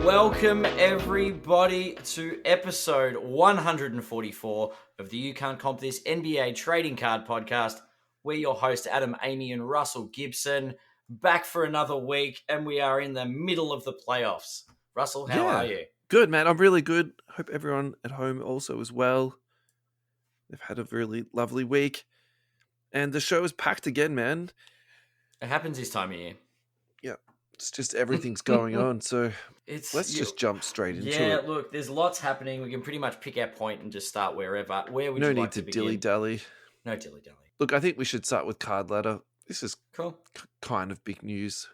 Welcome everybody to episode 144 of the You Can't Comp This NBA Trading Card Podcast. We're your hosts, Adam, Amy, and Russell Gibson, back for another week, and we are in the middle of the playoffs. Russell, how are you? Good, man. I'm really good. Hope everyone at home also as well. They've had a really lovely week. And the show is packed again, man. It happens this time of year. Yeah, it's just everything's going on. So let's just jump straight into it. Yeah, look, there's lots happening. We can pretty much pick our point and just start wherever. Where would you like to begin? No need to dilly-dally. No dilly-dally. Look, I think we should start with Card Ladder. This is cool. Kind of big news.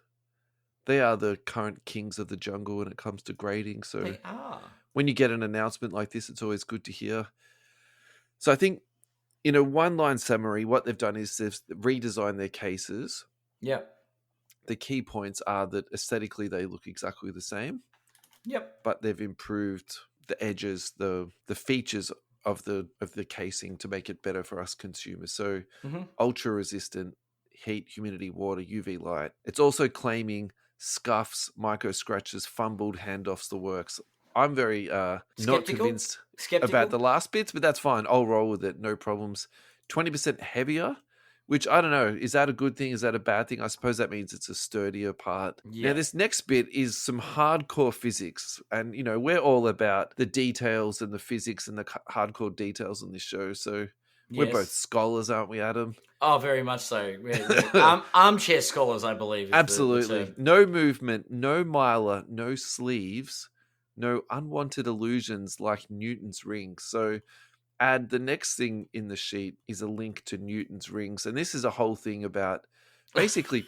They are the current kings of the jungle when it comes to grading. So they are. When you get an announcement like this, it's always good to hear. So I think, in a one-line summary, what they've done is they've redesigned their cases. Yep. The key points are that aesthetically they look exactly the same. Yep. But they've improved the edges, the features of the casing to make it better for us consumers. So ultra resistant, heat, humidity, water, UV light. It's also claiming scuffs, micro scratches, fumbled handoffs, the works. I'm very not convinced about the last bits, but that's fine. I'll roll with it. No problems. 20% heavier, which I don't know. Is that a good thing? Is that a bad thing? I suppose that means it's a sturdier part. Yeah. Now, this next bit is some hardcore physics. And, you know, we're all about the details and the physics and the hardcore details on this show. So we're both scholars, aren't we, Adam? Oh, very much so. Armchair scholars, I believe. Absolutely. No movement, no miler, no sleeves, no unwanted illusions like Newton's rings. So add the next thing in the sheet is a link to Newton's rings. And this is a whole thing about basically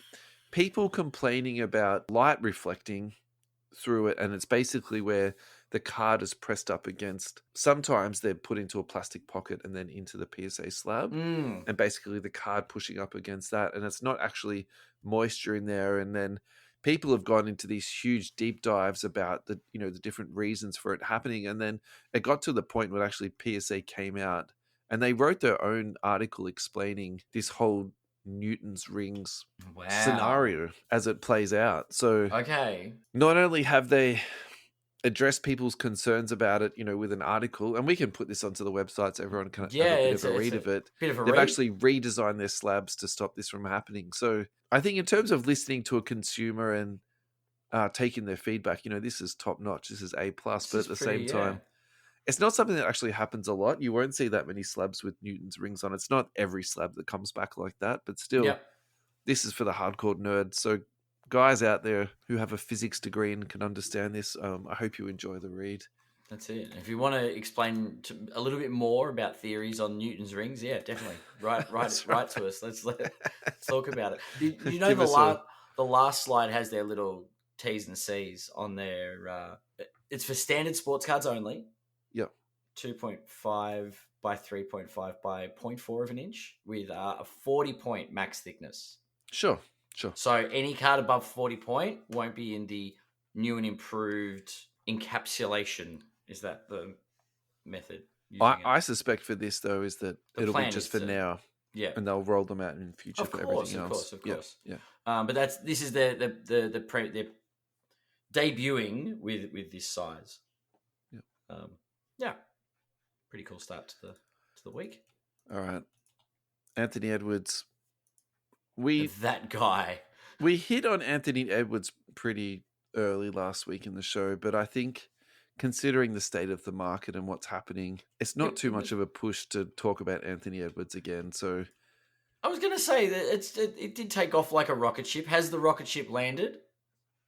people complaining about light reflecting through it. And it's basically where the card is pressed up against. Sometimes they're put into a plastic pocket and then into the PSA slab. And basically the card pushing up against that. And it's not actually moisture in there. And then people have gone into these huge deep dives about the different reasons for it happening. And then it got to the point where actually PSA came out and they wrote their own article explaining this whole Newton's rings scenario as it plays out. So not only have they addressed people's concerns about it, with an article, and we can put this onto the website so everyone can have a bit of a read of it. They've actually redesigned their slabs to stop this from happening. So I think in terms of listening to a consumer and taking their feedback, this is top notch. This is A+, but at the same time, it's not something that actually happens a lot. You won't see that many slabs with Newton's rings on. It's not every slab that comes back like that, but still, this is for the hardcore nerds. So guys out there who have a physics degree and can understand this, I hope you enjoy the read. That's it. If you want to explain a little bit more about theories on Newton's rings, definitely write to us. Let's talk about it. You know, the last slide has their little T's and C's on their. It's for standard sports cards only. Yep. 2.5 by 3.5 by 0.4 of an inch with a 40-point max thickness. Sure. So any card above 40 point won't be in the new and improved encapsulation. Is that the method? I suspect for this, though, is that it'll be just for now. Yeah. And they'll roll them out in the future for everything else. Of course. Yeah. But this is they're debuting with this size. Yeah. Pretty cool start to the week. All right. Anthony Edwards. That guy. We hit on Anthony Edwards pretty early last week in the show, but I think considering the state of the market and what's happening, it's not too much of a push to talk about Anthony Edwards again. So I was going to say that it did take off like a rocket ship. Has the rocket ship landed?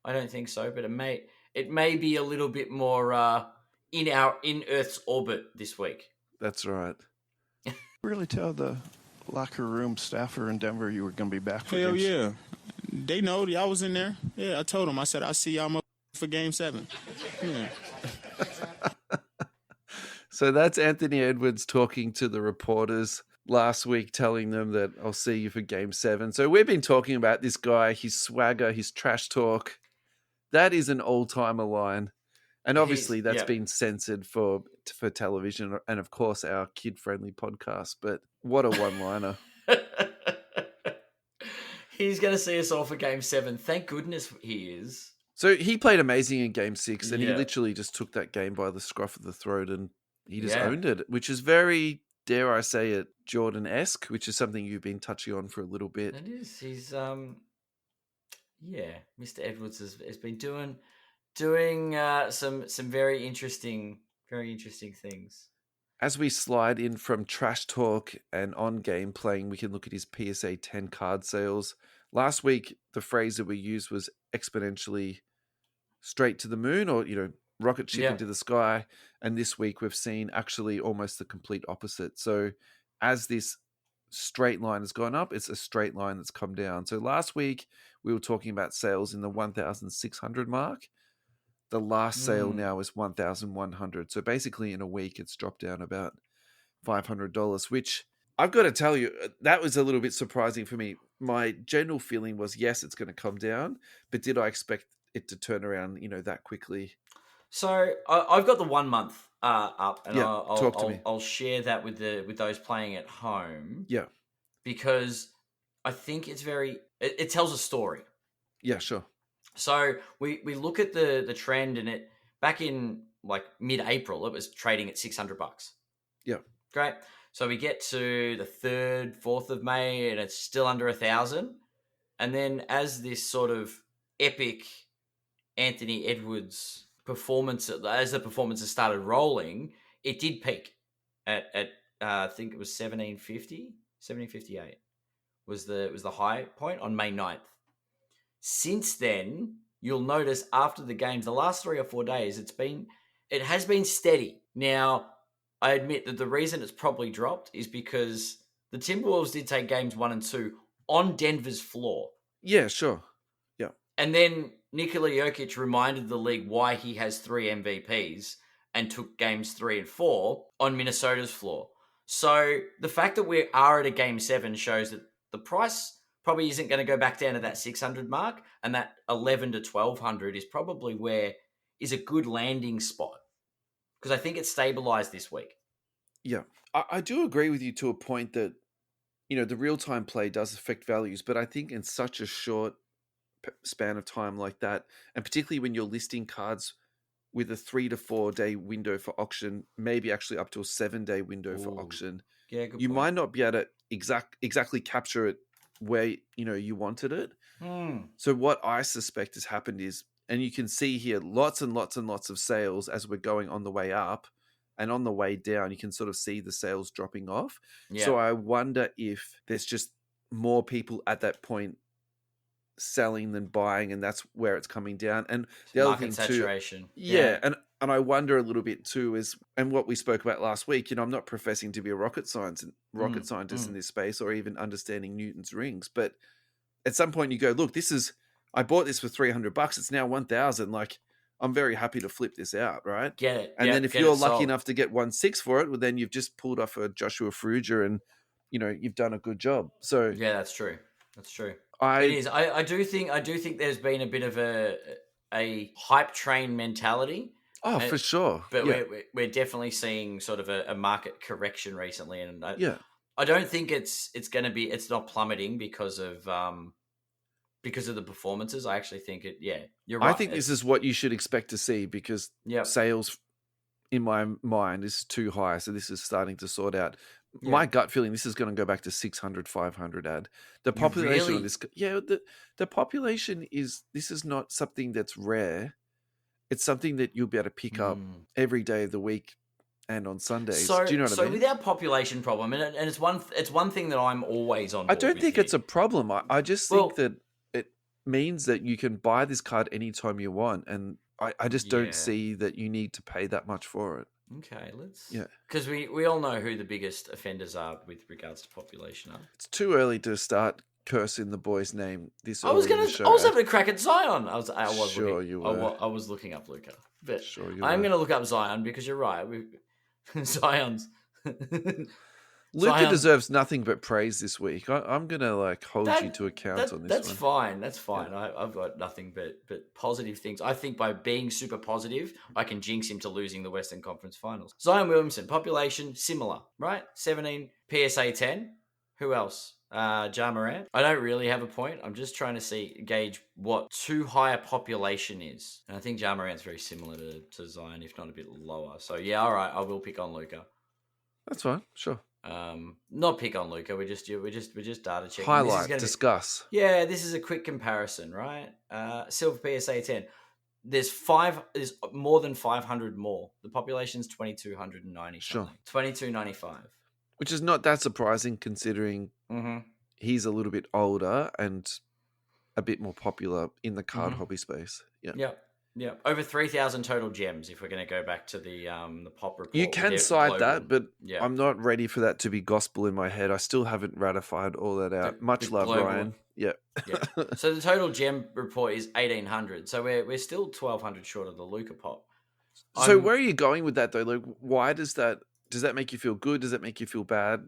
I don't think so, but it may be a little bit more in Earth's orbit this week. That's right. Really tell the locker room staffer in Denver you were going to be back for Hell yeah. They know y'all was in there. Yeah, I told them. I said, I'll see y'all for Game 7. Yeah. So that's Anthony Edwards talking to the reporters last week, telling them that I'll see you for Game 7. So we've been talking about this guy, his swagger, his trash talk. That is an all-timer line. And obviously that's been censored for television and, of course, our kid-friendly podcast. But what a one-liner. He's going to see us all for Game 7. Thank goodness he is. So he played amazing in Game 6, and he Yeah. literally just took that game by the scruff of the throat, and he just Yeah. owned it, which is very, dare I say it, Jordan-esque, which is something you've been touching on for a little bit. It is. He's Mr. Edwards has been doing some very interesting things. As we slide in from trash talk and on-game playing, we can look at his PSA 10 card sales. Last week, the phrase that we used was exponentially straight to the moon, or, rocket ship into the sky. And this week, we've seen actually almost the complete opposite. So as this straight line has gone up, it's a straight line that's come down. So last week, we were talking about sales in the 1,600 mark. The last sale now is 1,100. So basically in a week, it's dropped down about $500, which I've got to tell you, that was a little bit surprising for me. My general feeling was, yes, it's going to come down, but did I expect it to turn around, that quickly? So I've got the 1 month up, and talk to me. I'll share that with those playing at home. Yeah, because I think it tells a story. Yeah, sure. So we look at the trend, and it back in like mid-April, it was trading at $600. Yeah. Great. So we get to the 3rd, 4th of May, and it's still under 1,000. And then as this sort of epic Anthony Edwards performance, as the performances started rolling, it did peak at I think it was 1758 was the high point on May 9th. Since then, you'll notice after the games, the last 3 or 4 days, it has been steady. Now, I admit that the reason it's probably dropped is because the Timberwolves did take games 1 and 2 on Denver's floor. Yeah, sure. Yeah. And then Nikola Jokic reminded the league why he has 3 MVPs and took games 3 and 4 on Minnesota's floor. So the fact that we are at a game 7 shows that the price probably isn't going to go back down to that 600 mark, and that 11 to 1,200 is probably where is a good landing spot, because I think it's stabilized this week. Yeah, I do agree with you to a point that, the real-time play does affect values, but I think in such a short span of time like that, and particularly when you're listing cards with a 3 to 4 day window for auction, maybe actually up to a 7-day window for auction, yeah, good you point. might not be able to exactly capture it where you wanted it. So what I suspect has happened is, and you can see here lots and lots and lots of sales as we're going on the way up, and on the way down you can sort of see the sales dropping off. So I wonder if there's just more people at that point selling than buying, and that's where it's coming down. And the other thing saturation. Too, yeah. And I wonder a little bit too is, and what we spoke about last week, I'm not professing to be a rocket scientist in this space, or even understanding Newton's rings, but at some point you go, look, I bought this for $300, it's now 1,000. Like, I'm very happy to flip this out, right? Get it. And then if you're lucky enough to get 1.6 for it, well, then you've just pulled off a Joshua Fruger, and you've done a good job. So yeah, that's true. It is. I do think there's been a bit of a hype train mentality. Oh, for sure. But we're definitely seeing sort of a market correction recently, and I don't think it's not plummeting because of the performances. I actually think you're right. I think this is what you should expect to see, because sales in my mind is too high. So this is starting to sort out. My gut feeling, this is going to go back to 600, 500 ad. The population of this, the population this is not something that's rare. It's something that you'll be able to pick up every day of the week and on Sundays. So, do you know what I mean? So with our population problem, and it's one thing that I'm always on board I don't think it's a problem. I just think that it means that you can buy this card anytime you want, and I just don't see that you need to pay that much for it. Okay, because we all know who the biggest offenders are with regards to population. It's too early to start cursing the boy's name this early. I was having a crack at Zion. I was looking up Luka, but I'm going to look up Zion, because you're right. Zion's Luka deserves nothing but praise this week. I'm going to hold you to account on this. That's fine. That's fine. Yeah. I've got nothing but positive things. I think by being super positive, I can jinx him to losing the Western Conference Finals. Zion Williamson, population similar, right? 17, PSA 10. Who else? Jarace. I don't really have a point. I'm just trying to gauge what too high a population is. And I think Jarace's very similar to Zion, if not a bit lower. So yeah, all right, I will pick on Luka. That's fine. Sure. Not pick on Luka. We're just data checking. Highlight. Discuss. Yeah, this is a quick comparison, right? Silver PSA 10. There's more than 500 more. The population's 2,290 Sure. something. 2,295. Which is not that surprising considering he's a little bit older and a bit more popular in the card hobby space. Yeah. Yeah. Over 3,000 total gems if we're going to go back to the pop report. You can cite that, but yeah. I'm not ready for that to be gospel in my head. I still haven't ratified all that out. Much love, global. Ryan. Yeah. Yeah. So the total gem report is 1,800. So we're still 1,200 short of the Luka pop. So where are you going with that though? Like, why does that make you feel good? Does that make you feel bad?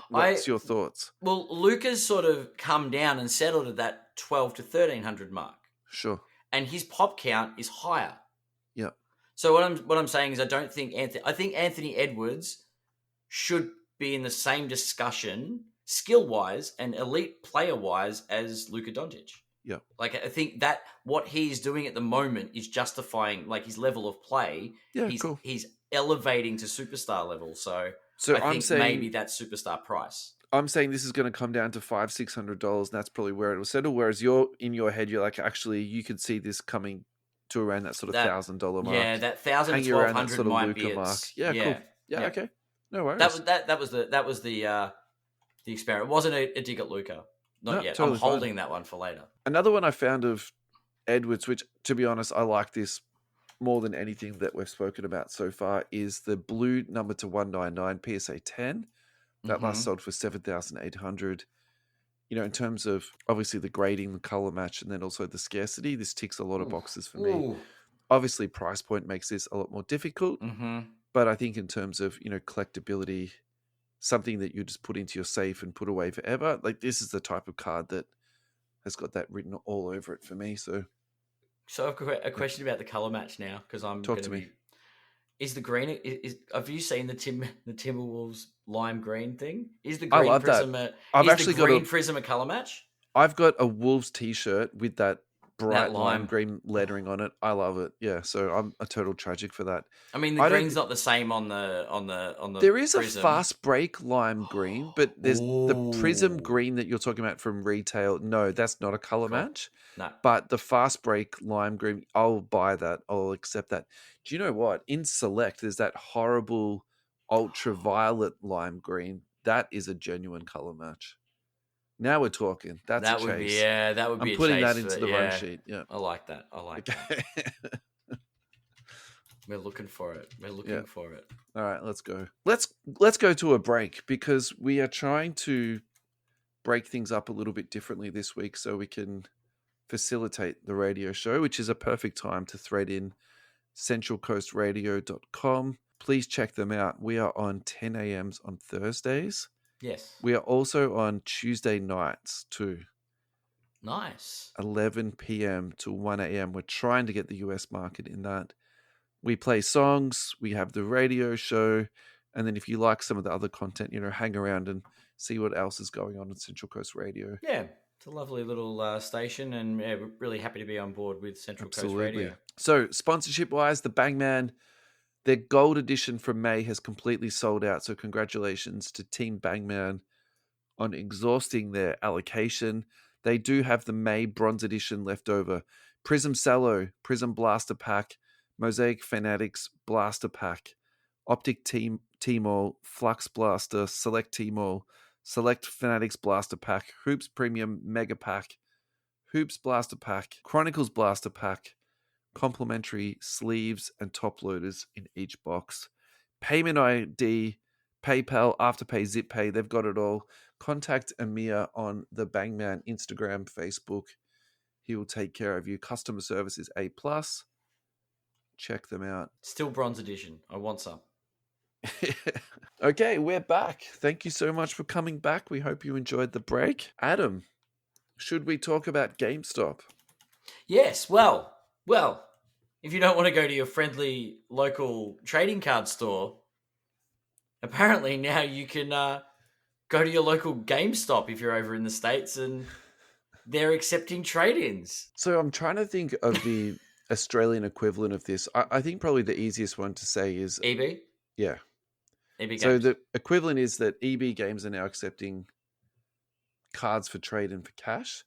What's your thoughts? Well, Luka's sort of come down and settled at that 12 to 1,300 mark. Sure. And his pop count is higher. Yeah. So what I'm saying is I think Anthony Edwards should be in the same discussion skill-wise and elite player-wise as Luka Doncic. Yeah. Like, I think that what he's doing at the moment is justifying, like, his level of play. Yeah, cool. He's elevating to superstar level. So I think maybe that's superstar price. I'm saying this is going to come down to $500-$600, and that's probably where it will settle. Whereas you're in your head, you're like, actually, you could see this coming to around that sort of $1,000 mark. Yeah, that $1,000 to $1,200 might be mark. Yeah, cool. Yeah, okay. No worries. That was the experiment. It wasn't a dig at Luka. Not yet. Totally I'm holding that one for later. Another one I found of Edwards, which, to be honest, I like this more than anything that we've spoken about so far, is the blue number to 199 PSA 10. That last sold for 7,800. In terms of obviously the grading, the color match, and then also the scarcity, this ticks a lot of boxes for me. Obviously, price point makes this a lot more difficult, but I think in terms of collectability, something that you just put into your safe and put away forever, like this is the type of card that has got that written all over it for me. So I've got a question about the color match now because I'm talk to me. Is the green? Have you seen the Timberwolves lime green thing? Is the green prism prism a color match? I've got a Wolves t-shirt with that bright lime green lettering on it. I love it. Yeah, so I'm a total tragic for that. I mean, the green's not the same on the. There is prism. A fast break lime green, but there's the prism green that you're talking about from retail. No, that's not a color match. No, but the fast break lime green, I'll buy that. I'll accept that. Do you know what? In Select, there's that horrible ultraviolet lime green. That is a genuine color match. Now we're talking. That would be I'm putting that into the run sheet. Yeah, I like that. that. We're looking for it. For it. All right, let's go. Let's go to a break because we are trying to break things up a little bit differently this week so we can facilitate the radio show, which is a perfect time to thread in centralcoastradio.com. Please check them out. We are on 10 a.m.s on Thursdays. Yes. We are also on Tuesday nights too. Nice. 11 p.m. to 1 a.m. We're trying to get the US market in that. We play songs, we have the radio show, and then if you like some of the other content, hang around and see what else is going on Central Coast Radio. Yeah, it's a lovely little station, and we're really happy to be on board with Central Coast Radio. So, sponsorship-wise, the Bangman, their gold edition from May has completely sold out, so congratulations to Team Bangman on exhausting their allocation. They do have the May bronze edition left over. Prism Cello, Prism Blaster Pack, Mosaic Fanatics Blaster Pack, Optic T-Mall, Flux Blaster, Select T-Mall, Select Fanatics Blaster Pack, Hoops Premium Mega Pack, Hoops Blaster Pack, Chronicles Blaster Pack, complimentary sleeves and top loaders in each box. Payment ID, PayPal, Afterpay, ZipPay, they've got it all. Contact Amir on the Bangman Instagram, Facebook. He will take care of you. Customer service is A+. Check them out. Still bronze edition. I want some. Okay, we're back. Thank you so much for coming back. We hope you enjoyed the break. Adam, should we talk about GameStop? Yes. Well, if you don't want to go to your friendly local trading card store, apparently now you can go to your local GameStop if you're over in the States and they're accepting trade-ins. So I'm trying to think of the Australian equivalent of this. I think probably the easiest one to say is EB? yeah. EB So Games. the equivalent is that EB Games are now accepting cards for trade and for cash.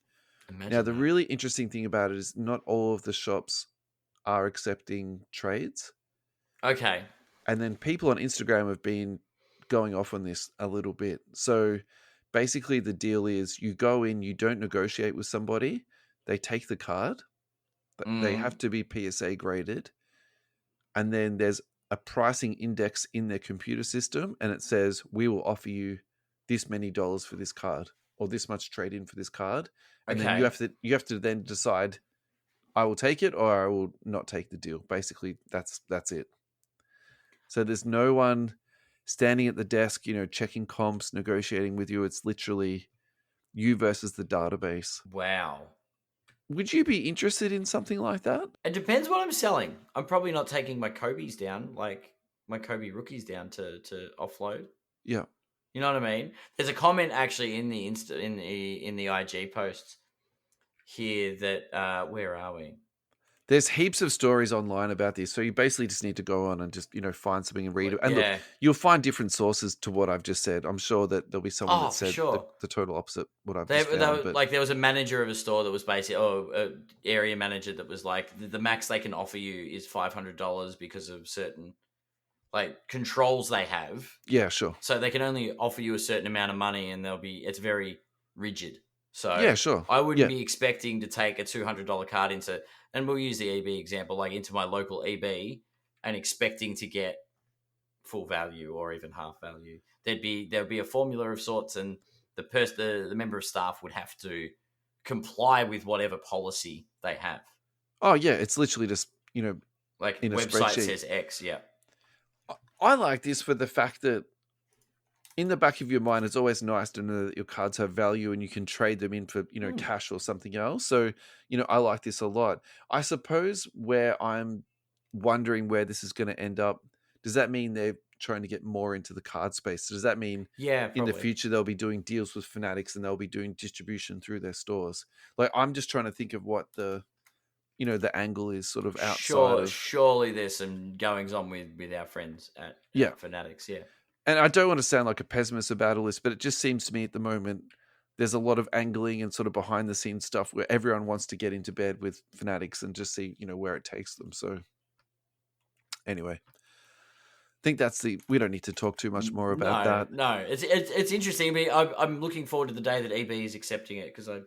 Imagine Now, the that. really interesting thing about it is not all of the shops are accepting trades. Okay. And then people on Instagram have been going off on this a little bit. So basically the deal is you go in, you don't negotiate with somebody, they take the card, they have to be PSA graded, and then there's a pricing index in their computer system, and it says, we will offer you this many dollars for this card, or this much trade in for this card. And then you have to then decide, I will take it or I will not take the deal. Basically, that's it. So there's no one standing at the desk, checking comps, negotiating with you. It's literally you versus the database. Wow. Would you be interested in something like that? It depends what I'm selling. I'm probably not taking my Kobe's down, like my Kobe rookies down to offload. Yeah. You know what I mean? There's a comment actually in the in the IG post here that where are we? There's heaps of stories online about this, so you basically just need to go on and just find something and read it. And Yeah. look, you'll find different sources to what I've just said. I'm sure that there'll be someone that for said sure. the total opposite what I've They just found. But like there was a manager of a store that was basically an area manager that was like the max they can offer you is $500 because of certain like controls they have. Yeah, sure. So they can only offer you a certain amount of money, and it's very rigid. So yeah, sure. I wouldn't be expecting to take a $200 card into, and we'll use the EB example, like into my local EB, and expecting to get full value or even half value. There'd be a formula of sorts, and the member of staff would have to comply with whatever policy they have. Oh yeah, it's literally just like in a website spreadsheet. says X. Yeah, I like this for the fact that in the back of your mind, it's always nice to know that your cards have value and you can trade them in for, cash or something else. So, I like this a lot. I suppose where I'm wondering where this is going to end up, does that mean they're trying to get more into the card space? Does that mean in the future they'll be doing deals with Fanatics and they'll be doing distribution through their stores? Like, I'm just trying to think of what the angle is sort of outside of... Surely there's some goings on with our friends at Fanatics, yeah. And I don't want to sound like a pessimist about all this, but it just seems to me at the moment there's a lot of angling and sort of behind the scenes stuff where everyone wants to get into bed with Fanatics and just see, where it takes them. So anyway, I think we don't need to talk too much more about that. No, it's interesting. I'm looking forward to the day that EB is accepting it because I'm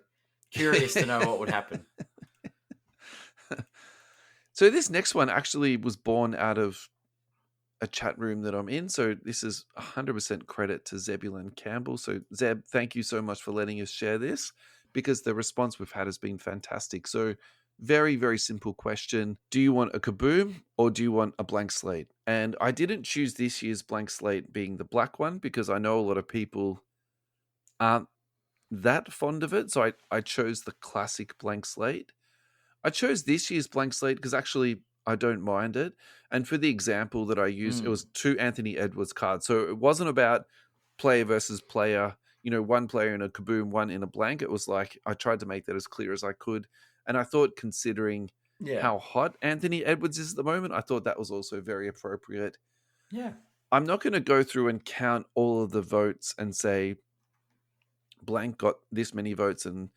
curious to know what would happen. So this next one actually was born out of a chat room that I'm in. So this is 100% credit to Zebulon Campbell. So Zeb, thank you so much for letting us share this because the response we've had has been fantastic. So very, very simple question. Do you want a Kaboom or do you want a blank slate? And I didn't choose this year's blank slate being the black one because I know a lot of people aren't that fond of it. So I chose the classic blank slate. I chose this year's blank slate because actually I don't mind it. And for the example that I used, it was 2 Anthony Edwards cards. So it wasn't about player versus player, one player in a Kaboom, one in a blank. It was like I tried to make that as clear as I could. And I thought considering how hot Anthony Edwards is at the moment, I thought that was also very appropriate. Yeah. I'm not going to go through and count all of the votes and say blank got this many votes and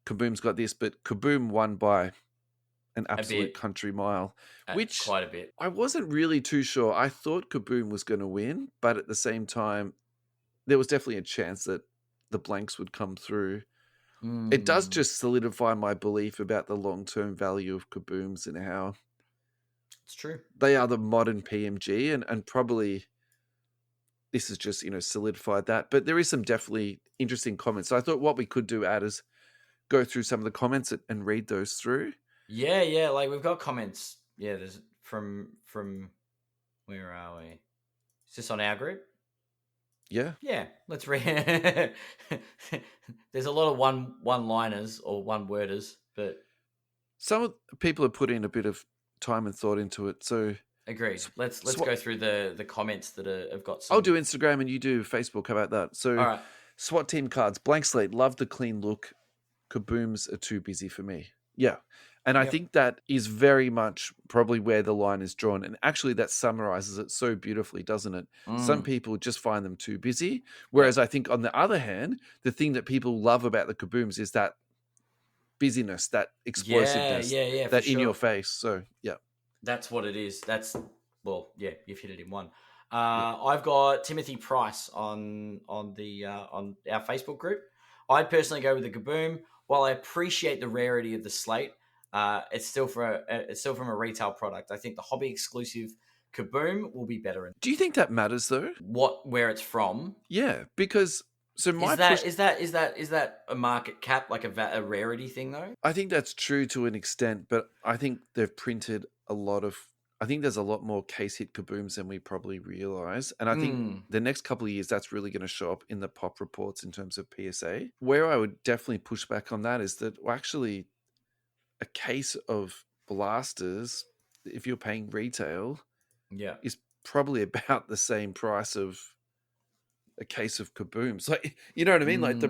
Kaboom's got this, but Kaboom won by an absolute country mile, which quite a bit. I wasn't really too sure. I thought Kaboom was going to win, but at the same time, there was definitely a chance that the blanks would come through. It does just solidify my belief about the long-term value of Kabooms and how it's true. They are the modern PMG, and probably this has just solidified that. But there is some definitely interesting comments. So I thought what we could do, Ad, is go through some of the comments and read those through. Yeah. Like we've got comments. Yeah, there's from where are we? Is this on our group? Yeah. Let's read. There's a lot of one-liners or one-worders, but some people have put in a bit of time and thought into it. So agreed. Let's go through the comments that have got. I'll do Instagram and you do Facebook. How about that? So all right. SWAT team cards, blank slate, love the clean look. Kabooms are too busy for me. Yeah. And I think that is very much probably where the line is drawn. And actually that summarizes it so beautifully, doesn't it? Some people just find them too busy. Whereas I think on the other hand, the thing that people love about the Kabooms is that busyness, that explosiveness, that in your face. So, yeah. That's what it is. You've hit it in one. I've got Timothy Price on our Facebook group. I'd personally go with the Kaboom. While I appreciate the rarity of the Slate, it's still from a retail product. I think the hobby exclusive Kaboom will be better. Do you think that matters though? Where it's from? Yeah, because so is that a market cap, like a rarity thing though? I think that's true to an extent, but I think they've printed I think there's a lot more case hit Kabooms than we probably realize. And I think the next couple of years, that's really going to show up in the pop reports in terms of PSA. Where I would definitely push back on that is that actually a case of blasters, if you're paying retail, is probably about the same price of a case of Kabooms. Like, you know what I mean? Like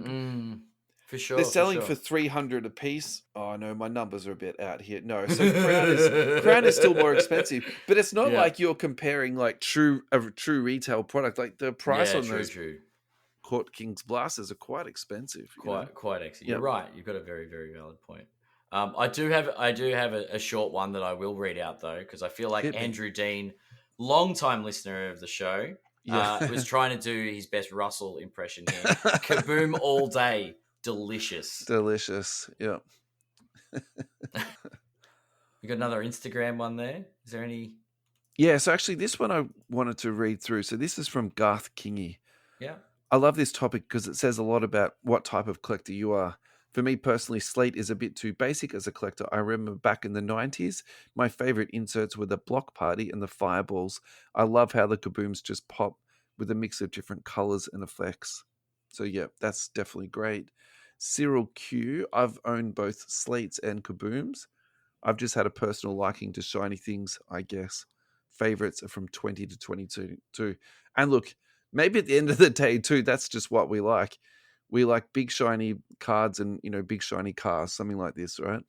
for sure. They're selling for $300 a piece. Oh no, my numbers are a bit out here. No, so Crown is still more expensive, but it's not like you're comparing like a true retail product. Like the price on those Court Kings blasters are quite expensive. Quite excellent. You're right. You've got a very, very valid point. I do have a short one that I will read out though, because I feel like Andrew Dean, long-time listener of the show, was trying to do his best Russell impression here. Kaboom all day. Delicious. Yeah. You got another Instagram one there? Is there any? Yeah, so actually this one I wanted to read through. So this is from Garth Kingy. Yeah. I love this topic because it says a lot about what type of collector you are. For me personally, Slate is a bit too basic as a collector. I remember back in the 90s, my favorite inserts were the Block Party and the Fireballs. I love how the Kabooms just pop with a mix of different colors and effects. So yeah, that's definitely great. Cyril Q, I've owned both Slates and Kabooms. I've just had a personal liking to shiny things, I guess. Favorites are from 20 to 22 too. And look, maybe at the end of the day too, that's just what we like. We like big shiny cards and, big shiny cars, something like this, right?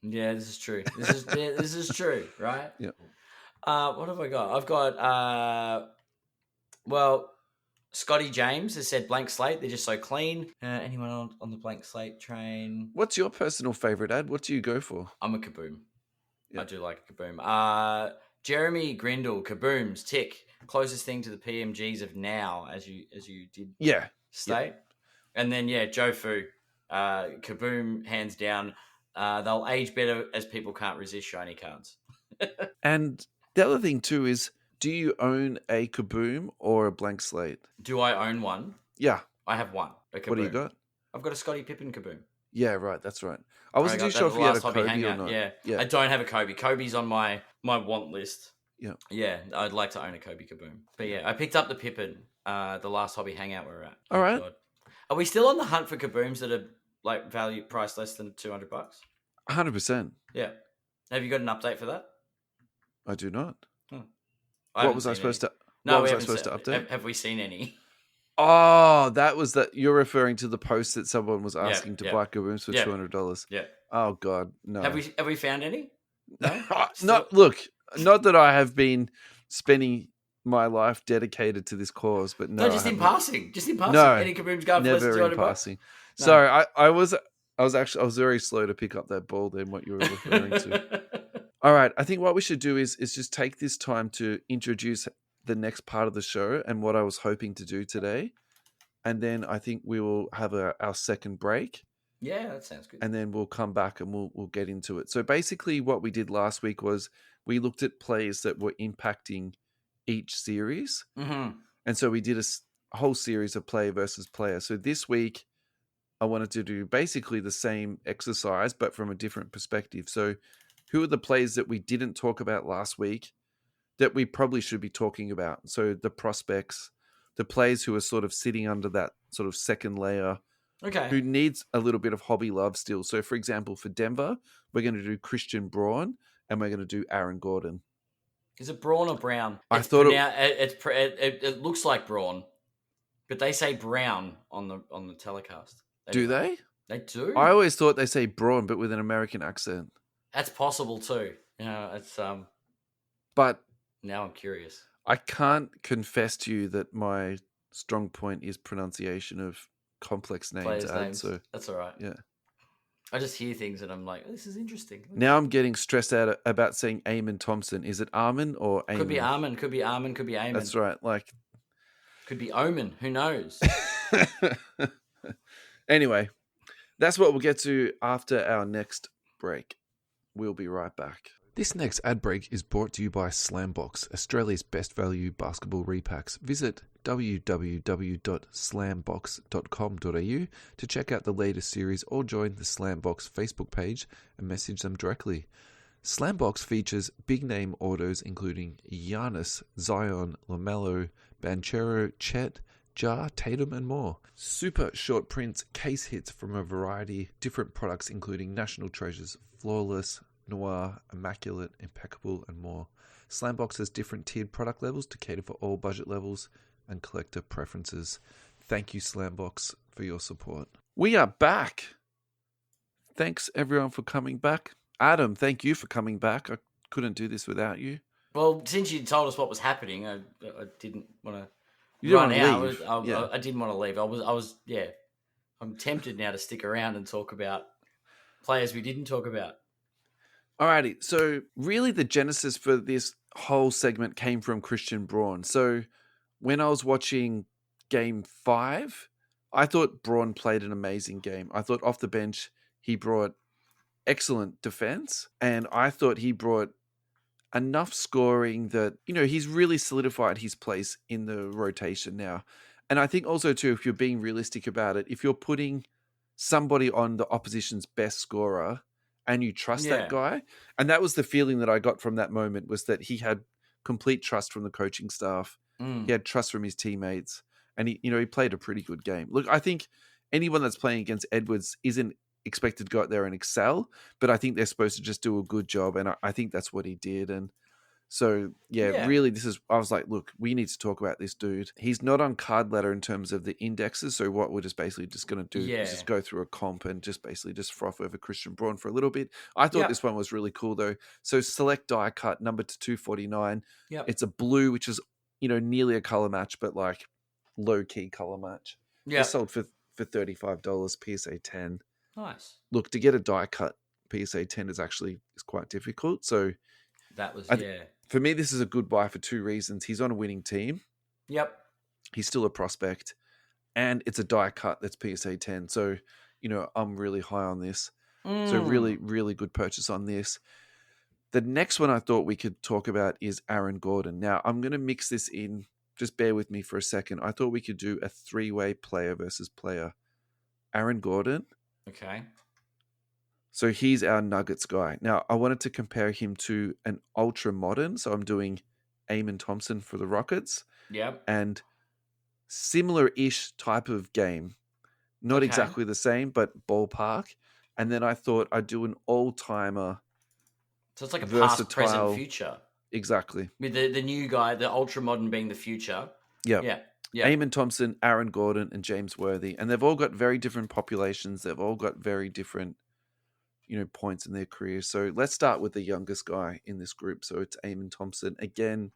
Yeah, this is true. This is true, right? Yeah. What have I got? I've got Scotty James has said blank slate. They're just so clean. Anyone on the blank slate train? What's your personal favorite, Ad? What do you go for? I'm a Kaboom. Yeah. I do like a Kaboom. Jeremy Grindle, Kabooms, tick. Closest thing to the PMGs of now, as you did state. Yeah. And then, Joe Fu, Kaboom, hands down. They'll age better as people can't resist shiny cards. And the other thing too is, do you own a Kaboom or a blank slate? Do I own one? Yeah. I have one. What do you got? I've got a Scottie Pippen Kaboom. Yeah, right. That's right. I wasn't too sure if you had a Kobe or not. Yeah. I don't have a Kobe. Kobe's on my want list. Yeah. Yeah, I'd like to own a Kobe Kaboom. But yeah, I picked up the Pippen, the last hobby hangout we were at. All right. God. Are we still on the hunt for Kabooms that are like value price less than $200? 100%. Yeah. Have you got an update for that? I do not. What was I supposed to update? Have we seen any? Oh, that was that. You're referring to the post that someone was asking to buy Kabooms for $200. Yeah. Oh God, no. Have we found any? No. Not that I have been spending my life dedicated to this cause, but no. No, just in passing. No, any Kabooms going for less than $200? Passing. No. Sorry, I was very slow to pick up that ball then. What you were referring to. All right, I think what we should do is just take this time to introduce the next part of the show and what I was hoping to do today. And then I think we will have our second break. Yeah, that sounds good. And then we'll come back and we'll get into it. So basically what we did last week was we looked at plays that were impacting each series. Mm-hmm. And so we did a whole series of player versus player. So this week I wanted to do basically the same exercise, but from a different perspective. So who are the plays that we didn't talk about last week that we probably should be talking about? So the prospects, the players who are sort of sitting under that sort of second layer, who needs a little bit of hobby love still. So for example, for Denver, we're going to do Christian Braun and we're going to do Aaron Gordon. Is it Braun or Brown? I thought it looks like Braun. But they say brown on the telecast. Do they? They do. I always thought they say Braun, but with an American accent. That's possible too. It's But now I'm curious. I can't confess to you that my strong point is pronunciation of complex names. Players' names. So that's all right. yeah. I just hear things and I'm like, this is interesting. Now I'm getting stressed out about saying Eamon Thompson. Is it Armin or Eamon? Could be Armin, could be Armin, could be Eamon. That's right. Like, could be Omen. Who knows? Anyway, that's what we'll get to after our next break. We'll be right back. This next ad break is brought to you by Slambox, Australia's best value basketball repacks. Visit www.slambox.com.au to check out the latest series or join the Slambox Facebook page and message them directly. Slambox features big-name autos including Giannis, Zion, LaMelo, Banchero, Chet, Ja, Tatum, and more. Super short prints, case hits from a variety of different products including National Treasures, Flawless, Noir, Immaculate, Impeccable, and more. Slambox has different tiered product levels to cater for all budget levels and collector preferences. Thank you, Slambox, for your support. We are back. Thanks, everyone, for coming back. Adam, thank you for coming back. I couldn't do this without you. Well, since you told us what was happening, I didn't want to run out. Leave. I didn't want to leave. I'm tempted now to stick around and talk about players we didn't talk about. Alrighty, so really the genesis for this whole segment came from Christian Braun. So when I was watching Game 5, I thought Braun played an amazing game. I thought off the bench he brought excellent defense, and I thought he brought enough scoring that, he's really solidified his place in the rotation now. And I think also too, if you're being realistic about it, if you're putting somebody on the opposition's best scorer and you trust that guy, and that was the feeling that I got from that moment, was that he had complete trust from the coaching staff. He had trust from his teammates, and he played a pretty good game. Look, I think anyone that's playing against Edwards isn't expected to go out there and excel, but I think they're supposed to just do a good job, and I think that's what he did. And so, really, I was like, look, we need to talk about this dude. He's not on card ladder in terms of the indexes, so what we're just basically just going to do is just go through a comp and just basically just froth over Christian Braun for a little bit. I thought this one was really cool, though. So select die cut, number to 249. It's a blue, which is, nearly a color match, but like low-key color match. It's sold for $35, PSA 10. Nice. Look, to get a die cut PSA 10 is quite difficult. So that was, for me, this is a good buy for two reasons. He's on a winning team. Yep. He's still a prospect. And it's a die cut that's PSA 10. So, I'm really high on this. So really, really good purchase on this. The next one I thought we could talk about is Aaron Gordon. Now, I'm going to mix this in. Just bear with me for a second. I thought we could do a three-way player versus player. Aaron Gordon. Okay. So he's our Nuggets guy. Now, I wanted to compare him to an ultra modern. So I'm doing Eamon Thompson for the Rockets. Yep. And similar-ish type of game. Not exactly the same, but ballpark. And then I thought I'd do an all-timer. So it's like a versatile, past, present, future. Exactly. With the new guy, the ultra modern being the future. Yeah. Eamon Thompson, Aaron Gordon, and James Worthy. And they've all got very different populations. They've all got very different, points in their career. So let's start with the youngest guy in this group. So it's Eamon Thompson. Again,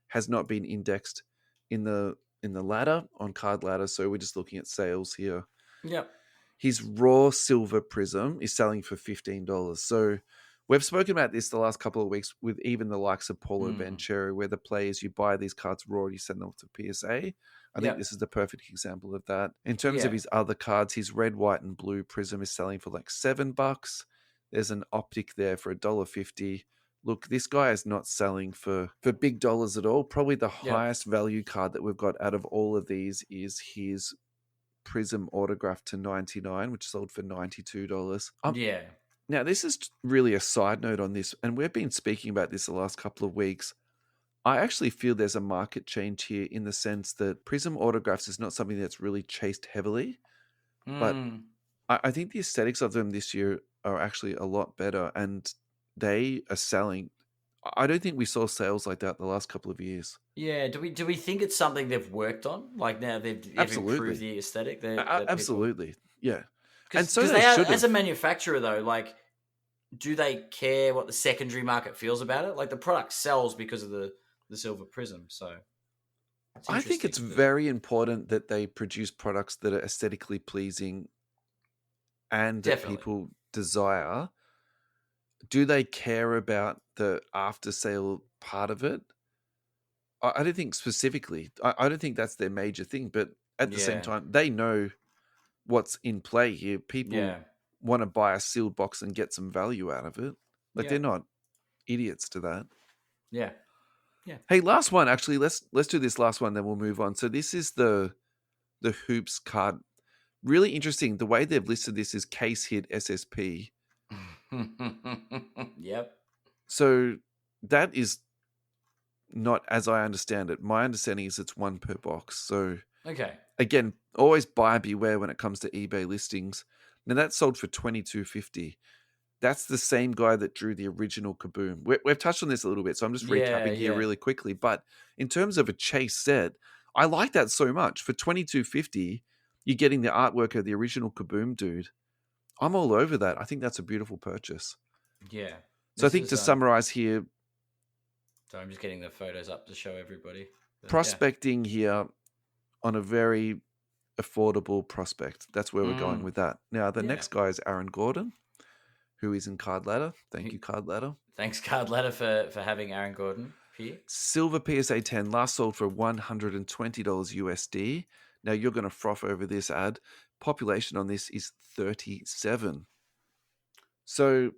has not been indexed in the ladder, on card ladder. So we're just looking at sales here. Yep. His raw silver prism is selling for $15. So we've spoken about this the last couple of weeks with even the likes of Paulo Banchero, where the players, you buy these cards raw, you send them to PSA. I think this is the perfect example of that. In terms of his other cards, his red, white, and blue prism is selling for like $7. There's an optic there for $1.50. Look, this guy is not selling for big dollars at all. Probably the highest value card that we've got out of all of these is his Prism autograph to 99, which sold for $92. Now, this is really a side note on this, and we've been speaking about this the last couple of weeks. I actually feel there's a market change here in the sense that Prism autographs is not something that's really chased heavily, but I think the aesthetics of them this year are actually a lot better, and they are selling I don't think we saw sales like that the last couple of years. Yeah, do we think it's something they've worked on? Like now they've Absolutely. improved the aesthetic. That Absolutely, yeah. And so because they should have. as a manufacturer though, like, do they care what the secondary market feels about it? Like the product sells because of the silver prism. So I think it's very important that they produce products that are aesthetically pleasing and that people desire. Do they care about the after sale part of it? I don't think specifically. I don't think that's their major thing, but at the same time, they know what's in play here. People want to buy a sealed box and get some value out of it. Like they're not idiots to that. Yeah. Yeah. Hey, last one. Actually, let's do this last one, then we'll move on. So this is the Hoops card. Really interesting. The way they've listed this is case hit SSP. Yep. So that is not as I understand it. My understanding is it's one per box. So again, always buyer beware when it comes to eBay listings. Now that sold for $22.50. That's the same guy that drew the original Kaboom. We've touched on this a little bit, so I'm just recapping here really quickly. But in terms of a chase set, I like that so much. For $22.50, you're getting the artwork of the original Kaboom dude. I'm all over that. I think that's a beautiful purchase. Yeah. So I think to summarize here. So I'm just getting the photos up to show everybody. But prospecting here on a very affordable prospect. That's where we're going with that. Now, the next guy is Aaron Gordon, who is in Card Ladder. Thank you, Card Ladder. Thanks, Card Ladder, for having Aaron Gordon here. Silver PSA 10, last sold for $120 USD. Now, you're going to froth over this ad. Population on this is 37. So,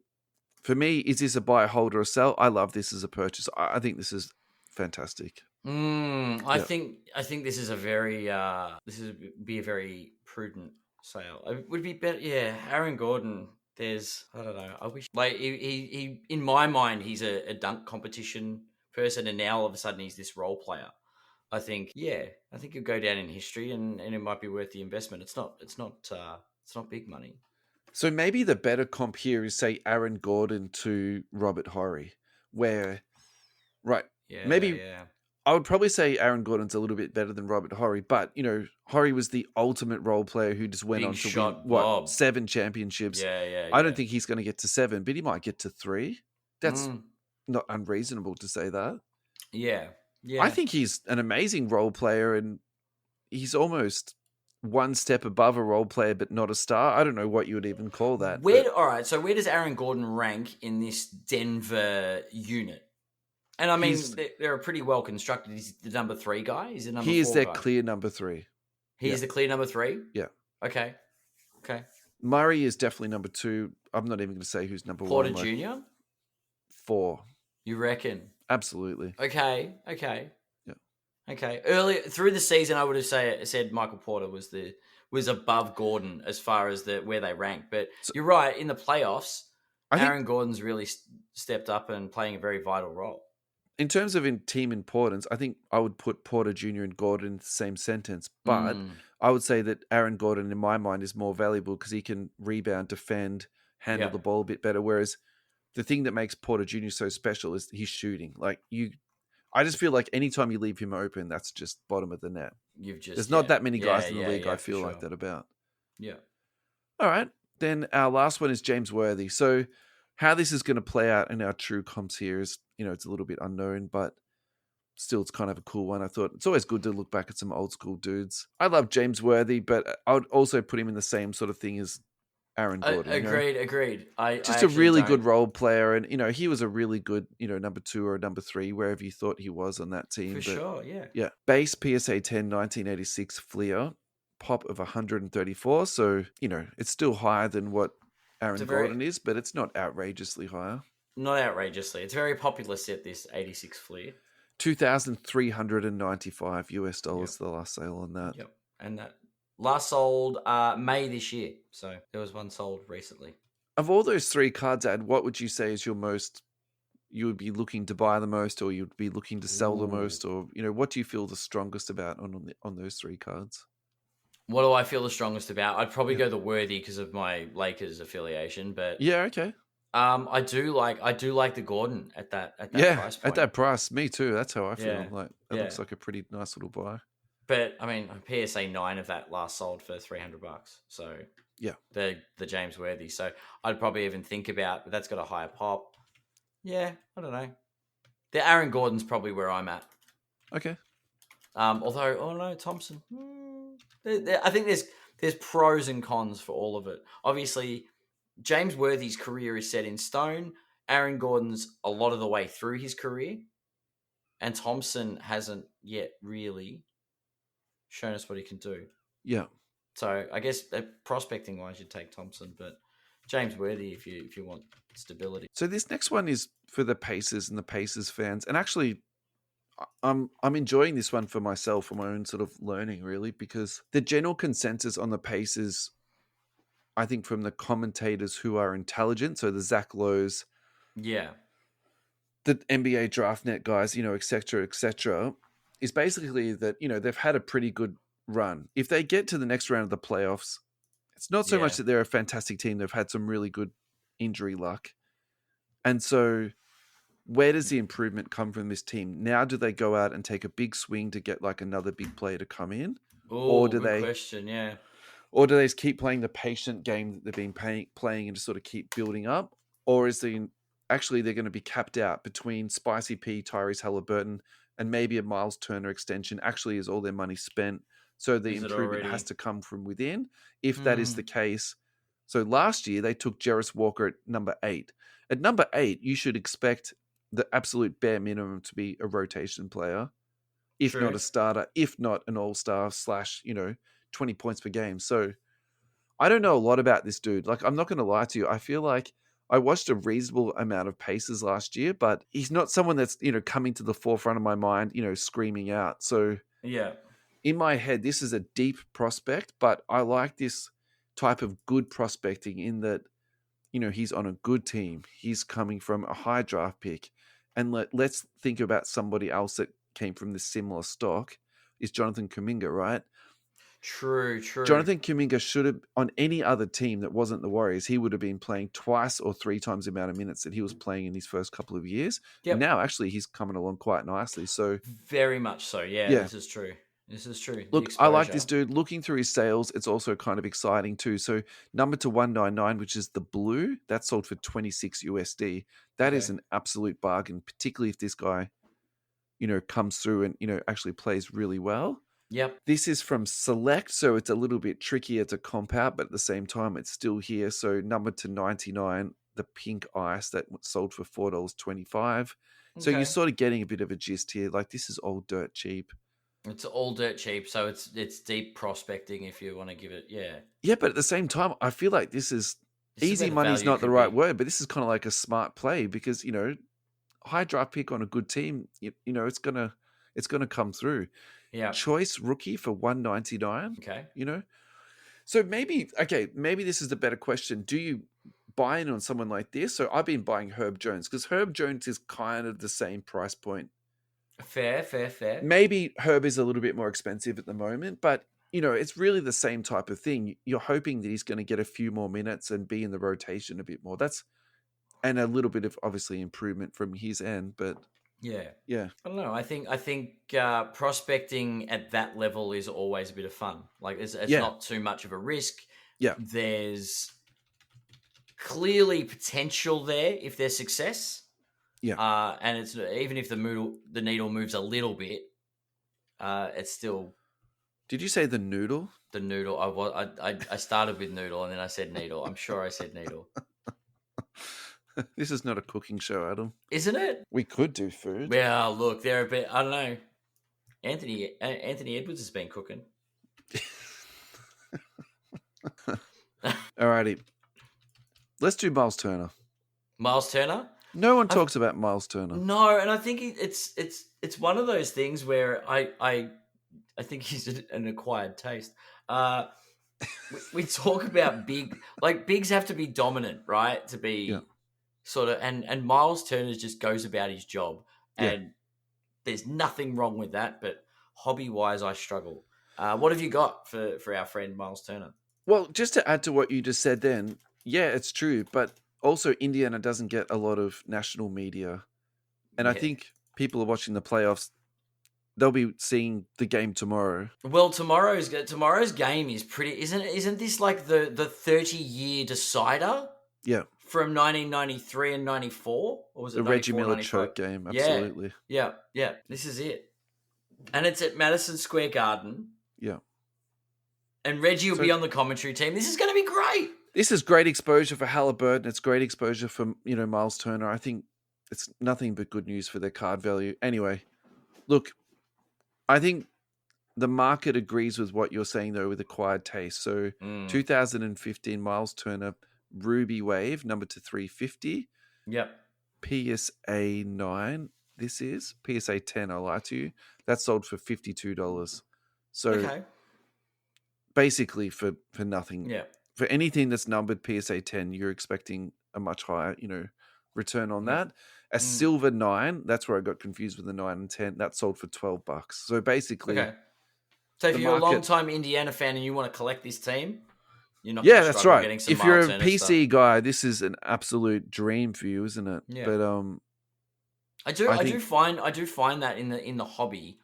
for me, is this a buy, hold, or a sell? I love this as a purchase. I think this is fantastic. I think this is a very be a very prudent sale. It would be better. Yeah, Aaron Gordon. I don't know. I wish he in my mind he's a dunk competition person, and now all of a sudden he's this role player. I think he'll go down in history, and it might be worth the investment. It's not big money. So maybe the better comp here is say Aaron Gordon to Robert Horry, where I would probably say Aaron Gordon's a little bit better than Robert Horry, but Horry was the ultimate role player who just went on to win 7 championships. I don't think he's going to get to 7, but he might get to 3. That's not unreasonable to say that. Yeah. I think he's an amazing role player, and he's almost one step above a role player, but not a star. I don't know what you would even call that. All right, so where does Aaron Gordon rank in this Denver unit? And I mean, they're a pretty well constructed. He's the number 3 guy. He's the number 4 guy. He is their clear number 3. He is the clear number 3? Yeah. Okay. Murray is definitely number 2. I'm not even going to say who's number 1. Porter Jr.? 4. You reckon? Absolutely. Okay. Yeah. Okay. Earlier through the season, I would have said Michael Porter was above Gordon as far as where they rank. But you're right. In the playoffs, Aaron Gordon's really stepped up and playing a very vital role. In terms of team importance, I think I would put Porter Jr. and Gordon in the same sentence. But I would say that Aaron Gordon, in my mind, is more valuable because he can rebound, defend, handle the ball a bit better. Whereas the thing that makes Porter Jr. so special is his shooting. I just feel like anytime you leave him open, that's just bottom of the net. There's not that many guys in the league I feel like that about. Yeah. All right. Then our last one is James Worthy. So how this is going to play out in our true comps here is, it's a little bit unknown, but still it's kind of a cool one. I thought it's always good to look back at some old school dudes. I love James Worthy, but I would also put him in the same sort of thing as Aaron Gordon. Agreed. Just a really good role player, and he was a really good, number 2 or number 3, wherever you thought he was on that team. Sure, yeah. Base PSA 10, 1986 Fleer, pop of 134. So it's still higher than what Aaron Gordon is, but it's not outrageously higher. Not outrageously. It's a very popular set. This 86 Fleer, $2,395 US dollars. The last sale on that. Yep, and that. Last sold May this year. So there was one sold recently. Of all those 3 cards, Ad, what would you say is you would be looking to buy the most, or you'd be looking to sell the most, or what do you feel the strongest about on those 3 cards? What do I feel the strongest about? I'd probably go the Worthy because of my Lakers affiliation, but yeah, okay. I do like the Gordon at that price point. At that price, me too. That's how I feel. Yeah. Like that looks like a pretty nice little buy. But I mean, PSA 9 of that last sold for $300. So yeah, the James Worthy. So I'd probably even think about, but that's got a higher pop. Yeah, I don't know. The Aaron Gordon's probably where I'm at. Okay. Although, no, Thompson. I think there's pros and cons for all of it. Obviously, James Worthy's career is set in stone. Aaron Gordon's a lot of the way through his career. And Thompson hasn't yet really shown us what he can do. Yeah. So I guess prospecting wise, you'd take Thompson, but James Worthy if you want stability. So this next one is for the Pacers and the Pacers fans. And actually, I'm enjoying this one for myself, for my own sort of learning, really, because the general consensus on the Pacers, I think from the commentators who are intelligent, so the Zach Lowe's, yeah, the NBA DraftNet guys, et cetera, is basically that, they've had a pretty good run. If they get to the next round of the playoffs, it's not so much that they're a fantastic team. They've had some really good injury luck. And so where does the improvement come from this team? Now, do they go out and take a big swing to get like another big player to come in? Or do they question, yeah. Or do they just keep playing the patient game that they've been playing and just sort of keep building up? Or is they're going to be capped out between Spicy P, Tyrese Halliburton, and maybe a Miles Turner extension? Actually, is all their money spent? So the improvement has to come from within. If that is the case, so last year they took Jarace Walker at number 8. At number 8, you should expect the absolute bare minimum to be a rotation player, if not a starter, if not an all-star / 20 points per game. So I don't know a lot about this dude. Like, I'm not going to lie to you. I feel like I watched a reasonable amount of Pacers last year, but he's not someone that's, coming to the forefront of my mind, screaming out. So yeah, in my head, this is a deep prospect, but I like this type of good prospecting in that, he's on a good team. He's coming from a high draft pick. And let's think about somebody else that came from this similar stock is Jonathan Kuminga, right? True. Jonathan Kuminga should have, on any other team that wasn't the Warriors, he would have been playing 2 or 3 times the amount of minutes that he was playing in his first couple of years. Yep. Now, actually, he's coming along quite nicely. So very much so. Yeah. This is true. Look, I like this dude. Looking through his sales, it's also kind of exciting too. So number to 199, which is the blue, that sold for 26 USD. That is an absolute bargain, particularly if this guy, comes through and, actually plays really well. Yep. This is from Select, so it's a little bit trickier to comp out, but at the same time, it's still here. So number to 99, the pink ice that sold for $4.25. So you're sort of getting a bit of a gist here. Like, this is all dirt cheap. It's all dirt cheap, so it's deep prospecting if you want to give it, Yeah, but at the same time, I feel like this is easy money's not the right word, but this is kind of like a smart play because, high draft pick on a good team, it's gonna come through. Yeah. Choice rookie for $199. Okay. So maybe this is the better question. Do you buy in on someone like this? So I've been buying Herb Jones because Herb Jones is kind of the same price point. Fair. Maybe Herb is a little bit more expensive at the moment, but it's really the same type of thing. You're hoping that he's going to get a few more minutes and be in the rotation a bit more. And a little bit of obviously improvement from his end, but yeah. I don't know. I think prospecting at that level is always a bit of fun. Like it's not too much of a risk. Yeah, there's clearly potential there if there's success. Yeah. And it's even if the needle moves a little bit, it's still. Did you say the noodle? The noodle. I started with noodle and then I said needle. I'm sure I said needle. This is not a cooking show, Adam. Isn't it? We could do food. Well, look, they're a bit. I don't know. Anthony Edwards has been cooking. Alrighty, let's do Miles Turner. Miles Turner. No one talks about Miles Turner. No, and I think it's one of those things where I think he's an acquired taste. We talk about bigs have to be dominant, right? To be sort of, and Miles Turner just goes about his job, and there's nothing wrong with that. But hobby wise, I struggle. What have you got for our friend Miles Turner? Well, just to add to what you just said, then it's true, but also Indiana doesn't get a lot of national media. And I Yeah. think people are watching the playoffs. They'll be seeing the game tomorrow. Well, tomorrow's game is pretty. Isn't this like the 30-year decider? Yeah. From 1993 and 94, or was it The Reggie 94, Miller 95? choke game, absolutely. Yeah. This is it, and it's at Madison Square Garden. Yeah. And Reggie will be on the commentary team. This is going to be great. This is great exposure for Halliburton. It's great exposure for Miles Turner. I think it's nothing but good news for their card value. Anyway, look, I think the market agrees with what you're saying though with acquired taste. So 2015 Miles Turner Ruby Wave number to 350. Yep. PSA 9. This is PSA 10. I lie to you. That sold for $52. So basically for nothing. Yeah. For anything that's numbered PSA 10, you're expecting a much higher, return on that. A silver 9, that's where I got confused with the 9 and 10. That sold for $12. So basically, so if you're a long-time Indiana fan and you want to collect this team, you're not. Yeah, that's right. Getting some if you're a Turner PC stuff. guy, this is an absolute dream for you, isn't it? Yeah. But I do find that in the hobby,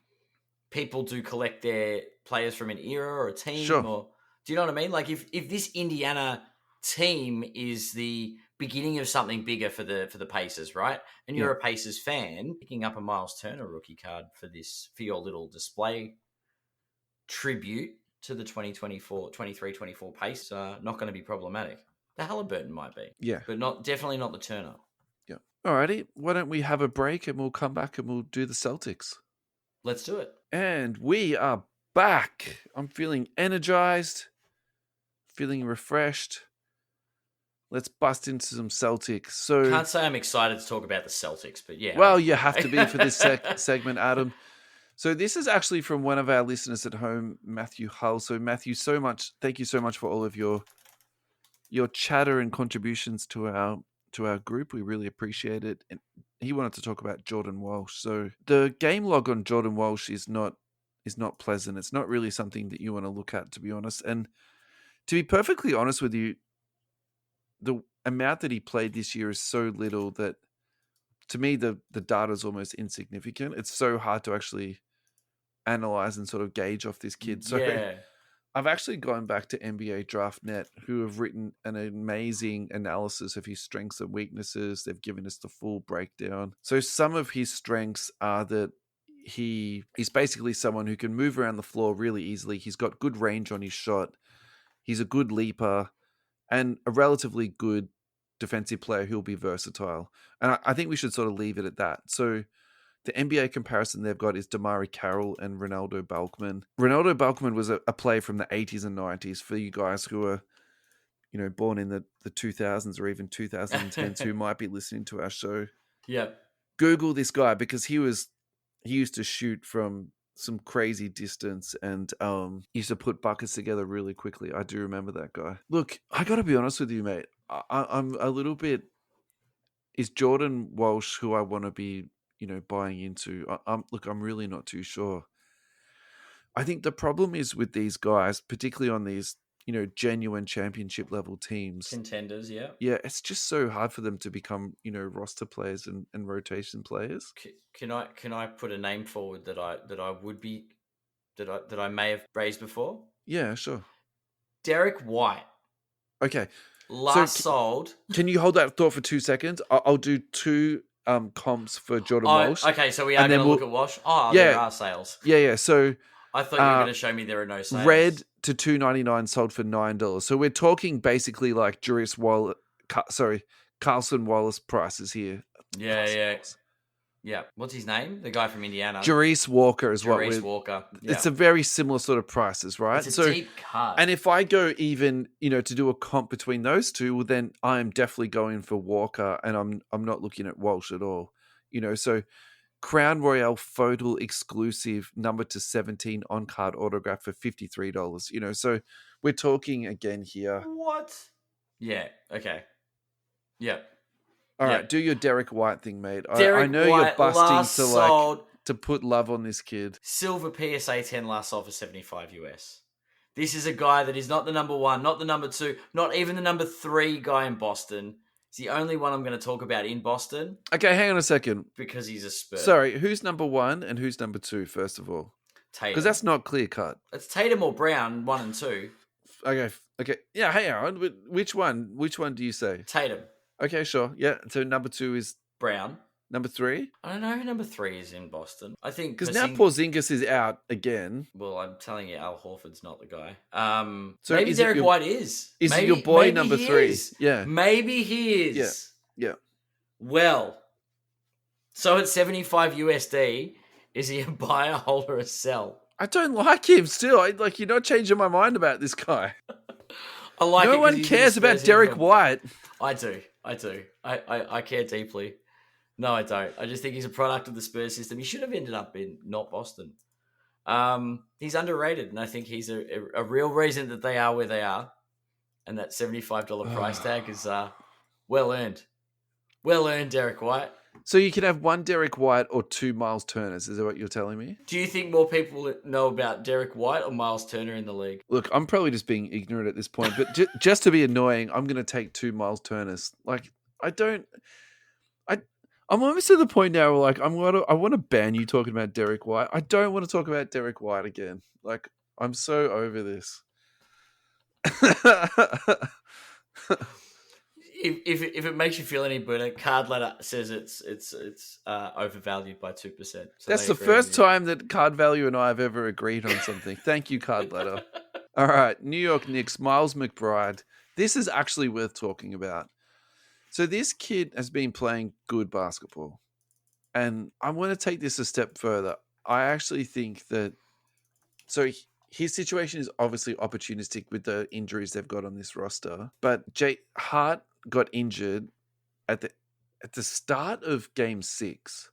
people do collect their players from an era or a team. Sure. Or do you know what I mean? Like if this Indiana team is the beginning of something bigger for the Pacers, right? And you're a Pacers fan, picking up a Miles Turner rookie card for your little display tribute to the 23-24 Pacers, not going to be problematic. The Halliburton might be. Yeah. But definitely not the Turner. Yeah. Alrighty. Why don't we have a break and we'll come back and we'll do the Celtics. Let's do it. And we are back. I'm feeling energized, feeling refreshed. Let's bust into some Celtics. So can't say I'm excited to talk about the Celtics, but yeah. Well, you have to be for this segment, Adam. So this is actually from one of our listeners at home, Matthew Hull. So Matthew, thank you so much for all of your chatter and contributions to our group. We really appreciate it. And he wanted to talk about Jordan Walsh. So the game log on Jordan Walsh is not pleasant. It's not really something that you want to look at, to be honest. And to be perfectly honest with you, the amount that he played this year is so little that to me the data is almost insignificant. It's so hard to actually analyze and sort of gauge off this kid. So I've actually gone back to NBA Draft Net, who have written an amazing analysis of his strengths and weaknesses. They've given us the full breakdown. So some of his strengths are that he is basically someone who can move around the floor really easily. He's got good range on his shot. He's a good leaper and a relatively good defensive player who'll be versatile. And I think we should sort of leave it at that. So the NBA comparison they've got is Damari Carroll and Ronaldo Balkman. Ronaldo Balkman was a player from the 80s and 90s for you guys who are, born in the 2000s or even 2010s who might be listening to our show. Yeah. Google this guy because he used to shoot from some crazy distance and used to put buckets together really quickly. I do remember that guy. Look, I got to be honest with you, mate. I'm a little bit... Is Jordan Walsh who I want to be, buying into? I'm really not too sure. I think the problem is with these guys, particularly on these, genuine championship level teams. Contenders, yeah. Yeah, it's just so hard for them to become, roster players and rotation players. Can I put a name forward that I would be that I may have raised before? Yeah, sure. Derrick White. Okay. Sold. Can you hold that thought for 2 seconds? I'll do two comps for Jordan Walsh. Okay, so we are going to look at Walsh. Oh, yeah, there are sales. Yeah. So I thought you were going to show me there are no sales. Red to $2.99 sold for $9. So we're talking basically like Carlson Wallace prices here. Yeah. What's his name? The guy from Indiana. Jarace Walker is what we're... Jarace Walker. Yeah. It's a very similar sort of prices, right? It's a deep cut. And if I go even, to do a comp between those two, well, then I am definitely going for Walker and I'm not looking at Walsh at all. So Crown Royale photo exclusive number to 17 on card autograph for $53. So we're talking again here. What? Yeah. Okay. Yeah. All right, do your Derrick White thing, mate. Derrick I know White you're busting to put love on this kid. Silver PSA 10 last sold for $75 US. This is a guy that is not the number one, not the number two, not even the number 3 guy in Boston. It's the only one I'm going to talk about in Boston Okay, hang on a second. because he's a Spur. Sorry, who's number 1 and who's number 2, first of all? Tatum. Because that's not clear cut. It's Tatum or Brown, 1 and 2. Okay. Yeah, hang on. Which one? Which one do you say? Tatum. Okay, sure. Yeah, so number 2 is Brown. number 3? I don't know who number 3 is in Boston. I think Because now Porzingis is out again. Well, I'm telling you, Al Horford's not the guy. So maybe Derek White is. Is maybe, it your boy maybe number he 3? is. Yeah. Maybe he is. Yeah. Well, so at 75 USD, is he a buy, a hold, or a sell? I don't like him still. You're not changing my mind about this guy. I like no one cares about Derek White. I do. I care deeply. No, I don't. I just think he's a product of the Spurs system. He should have ended up in not Boston. He's underrated, and I think he's a real reason that they are where they are. And that $75 price tag is well earned. Well earned, Derek White. So you can have 1 Derek White or 2 Miles Turners. Is that what you're telling me? Do you think more people know about Derek White or Miles Turner in the league? Look, I'm probably just being ignorant at this point, but just to be annoying, I'm going to take 2 Miles Turners. I'm almost to the point now where I want to ban you talking about Derek White. I don't want to talk about Derek White again. I'm so over this. If it makes you feel any better, Card Ladder says it's overvalued by 2%. So that's the first time that Card Value and I have ever agreed on something. Thank you, Card Ladder. All right, New York Knicks, Miles McBride. This is actually worth talking about. So this kid has been playing good basketball, and I want to take this a step further. I actually think that his situation is obviously opportunistic with the injuries they've got on this roster, but Jay Hart got injured at the start of Game 6,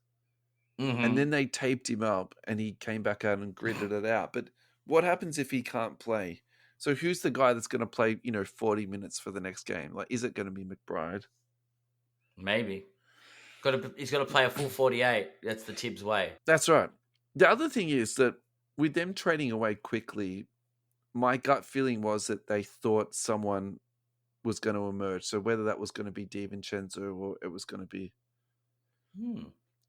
and then they taped him up, and he came back out and gritted it out. But what happens if he can't play? So who's the guy that's going to play 40 minutes for the next game? Is it going to be McBride? Maybe. He's got to play a full 48. That's the Tibbs way. That's right. The other thing is that with them trading away quickly, my gut feeling was that they thought someone was going to emerge. So whether that was going to be DiVincenzo or it was going to be,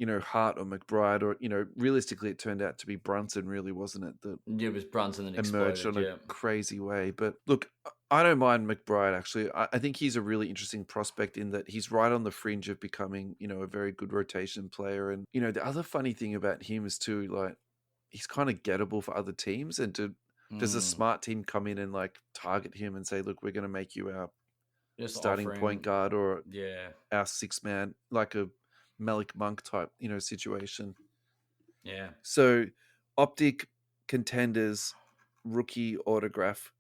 Hart or McBride, or, realistically it turned out to be Brunson, really, wasn't it? That it was Brunson that emerged exploded, on a crazy way. But look, I don't mind McBride, actually. I think he's a really interesting prospect in that he's right on the fringe of becoming, a very good rotation player. And, the other funny thing about him is too, he's kind of gettable for other teams. And does a smart team come in and target him and say, look, we're going to make you our starting point guard or our 6-man, like a Malik Monk type, situation. Yeah. So Optic Contenders rookie autograph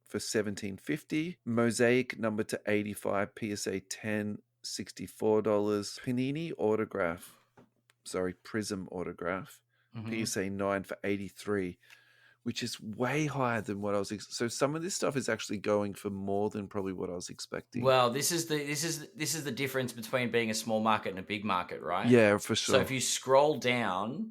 for $17.50. Mosaic number to 85, PSA 10, $64. Panini autograph, Prism autograph, PSA 9 for $83, which is way higher than what I was. So some of this stuff is actually going for more than probably what I was expecting. Well, this is the difference between being a small market and a big market, right? Yeah, for sure. So if you scroll down,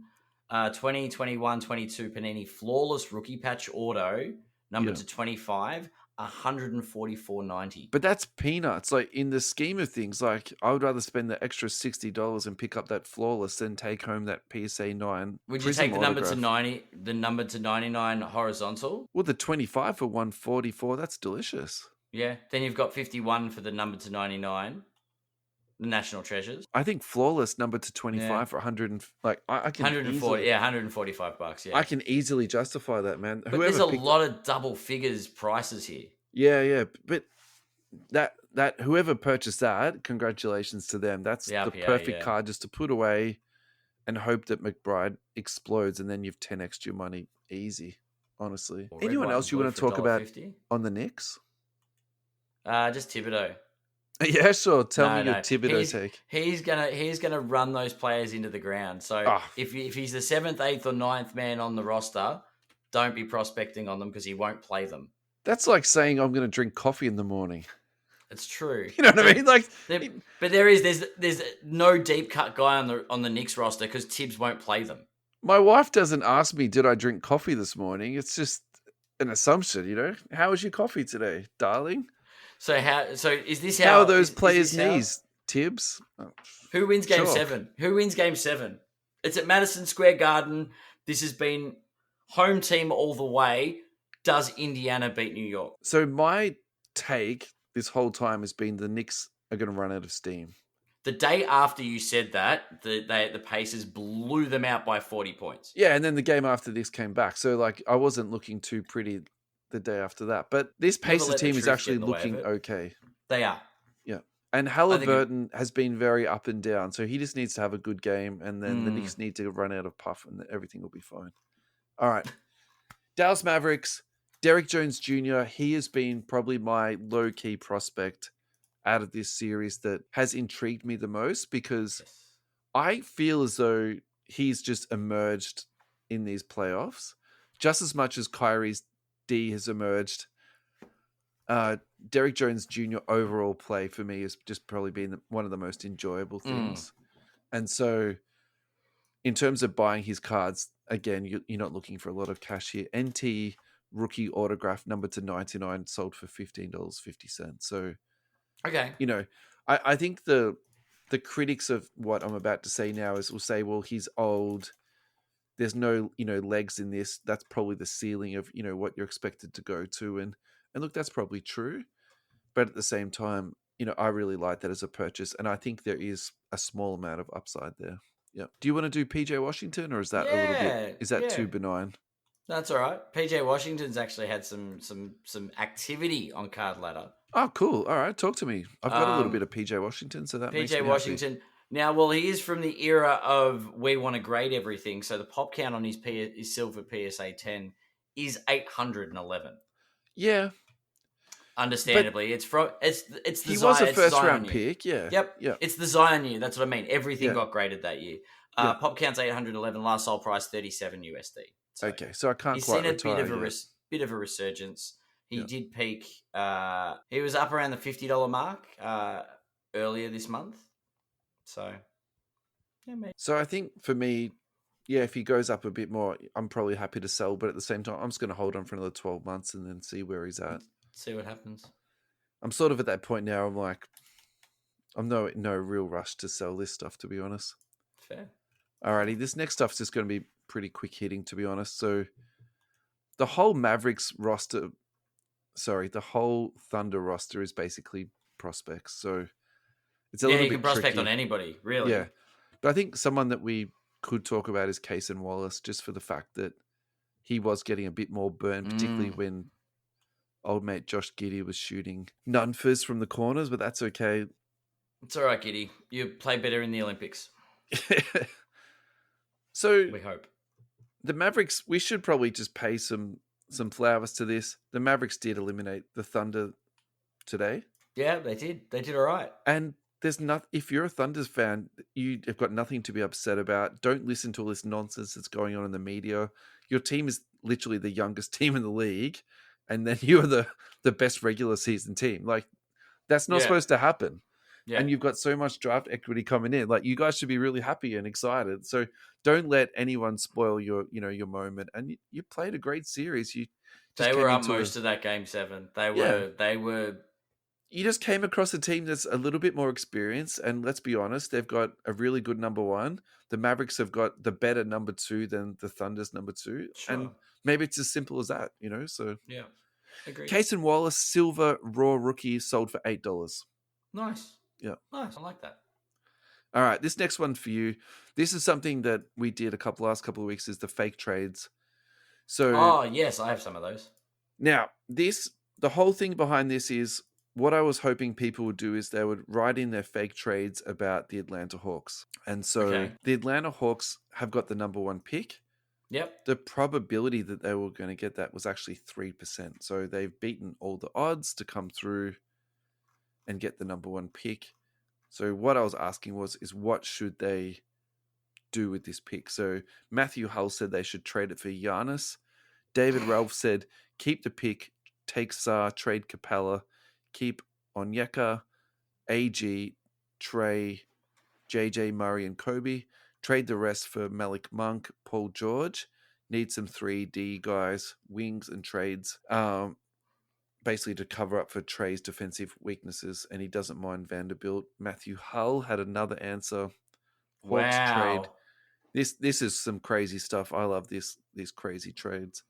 20, 21, 22 Panini flawless rookie patch auto number to 25, $144.90. But that's peanuts. In the scheme of things, I would rather spend the extra $60 and pick up that flawless than take home that PSA 9. Would you take the number to 90, the number to 99 horizontal? Well, the 25 for $144, that's delicious. Yeah. Then you've got 51 for the number to 99. The National Treasures. I think flawless number to 25 for 100 I can 140, $145. Yeah, I can easily justify that, man. But there's a lot of double figures prices here. Yeah, but that whoever purchased that, congratulations to them. That's the perfect card just to put away and hope that McBride explodes, and then you've 10x your money easy. Honestly, anyone else you want to talk about on the Knicks? Just Thibodeau. Yeah, sure. Tell me your Thibodeau take. He's gonna run those players into the ground. So if he's the 7th, 8th, or 9th man on the roster, don't be prospecting on them because he won't play them. That's like saying I'm going to drink coffee in the morning. It's true. You know what I mean? But there's no deep cut guy on the Knicks roster because Tibbs won't play them. My wife doesn't ask me, did I drink coffee this morning? It's just an assumption, How was your coffee today, darling? So is this How how are those is players' this how- knees, Tibbs? Oh, Who wins Game chalk. 7? Who wins Game 7? It's at Madison Square Garden. This has been home team all the way. Does Indiana beat New York? So my take this whole time has been the Knicks are going to run out of steam. The day after you said that, the Pacers blew them out by 40 points. Yeah, and then the game after this came back. So, like, I wasn't looking too pretty the day after that. But this Never Pacers let the team is truth get actually in the way of looking it. okay. They are. Yeah. And Halliburton has been very up and down. So he just needs to have a good game. And then the Knicks need to run out of puff and everything will be fine. All right. Dallas Mavericks, Derrick Jones Jr., he has been probably my low-key prospect out of this series that has intrigued me the most because I feel as though he's just emerged in these playoffs just as much as Kyrie's D has emerged. Derrick Jones Jr. overall play for me has just probably been one of the most enjoyable things. And so in terms of buying his cards, again, you're not looking for a lot of cash here. NT rookie autograph number to 99 sold for $15.50. So, Okay. you know, I think the critics of what I'm about to say now will say, well, he's old. There's no, legs in this. That's probably the ceiling of, what you're expected to go to. And look, that's probably true. But at the same time, I really like that as a purchase. And I think there is a small amount of upside there. Yeah. Do you want to do PJ Washington or is that a little bit, is that too benign? That's all right. PJ Washington's actually had some activity on Card Ladder. Oh, cool. All right. Talk to me. I've got a little bit of PJ Washington, so that makes me PJ Washington. happy. Now, well, he is from the era of we want to grade everything. So the pop count on his silver PSA 10 is 811. Yeah. Understandably, it's the he Zion, was a first Zion round year. pick. Yeah. Yep. Yeah. It's the Zion year. That's what I mean. Everything Yeah. got graded that year. Yeah. Pop count's 811. Last sold price 37 USD. So okay, so I can't he's quite seen a retire bit of a resurgence. He Yeah. did peak. He was up around the $50 mark earlier this month. So, yeah, maybe. So I think for me, yeah, if he goes up a bit more, I'm probably happy to sell. But at the same time, I'm just going to hold on for another 12 months and then see where he's at. See what happens. I'm sort of at that point now. I'm like, I'm no real rush to sell this stuff, to be honest. Fair. Alrighty, this next stuff's just going to be pretty quick hitting, to be honest. So the whole Mavericks roster, the whole Thunder roster is basically prospects. So it's a little bit you can prospect tricky on anybody, really. Yeah, but I think someone that we could talk about is Case and Wallace, just for the fact that he was getting a bit more burn, particularly when old mate Josh Giddey was shooting nunfers from the corners, but that's okay. It's all right, Giddey. You play better in the Olympics. So we hope. The Mavericks, we should probably just pay some flowers to this. The Mavericks did eliminate the Thunder today. Yeah, they did. They did all right. And there's not. If you're a Thunders fan, you have got nothing to be upset about. Don't listen to all this nonsense that's going on in the media. Your team is literally the youngest team in the league, and then you are the best regular season team. Like, that's not supposed to happen. Yeah. And you've got so much draft equity coming in. Like, you guys should be really happy and excited. So don't let anyone spoil your moment. And you played a great series. They were up most of that Game 7. They were. You just came across a team that's a little bit more experienced. And let's be honest, they've got a really good number one. The Mavericks have got the better number two than the Thunder's number two. Sure. And maybe it's as simple as that, So yeah, agreed. Case and Wallace, silver raw rookie, sold for $8. Nice. Yeah. Nice. I like that. All right. This next one for you. This is something that we did last couple of weeks is the fake trades. So. Oh, yes. I have some of those. Now, the whole thing behind this is what I was hoping people would do is they would write in their fake trades about the Atlanta Hawks. And so the Atlanta Hawks have got the number one pick. Yep. The probability that they were going to get that was actually 3%. So they've beaten all the odds to come through and get the number one pick. So what I was asking is what should they do with this pick? So Matthew Hull said they should trade it for Giannis. David Ralph said keep the pick, take Sarr, trade Capella, keep Onyeka, AG, Trey, JJ Murray and Kobe. Trade the rest for Malik Monk, Paul George. Need some 3D guys, wings and trades. basically to cover up for Trey's defensive weaknesses, and he doesn't mind Vanderbilt. Matthew Hull had another answer. Hawks trade. Wow. This is some crazy stuff. I love these crazy trades.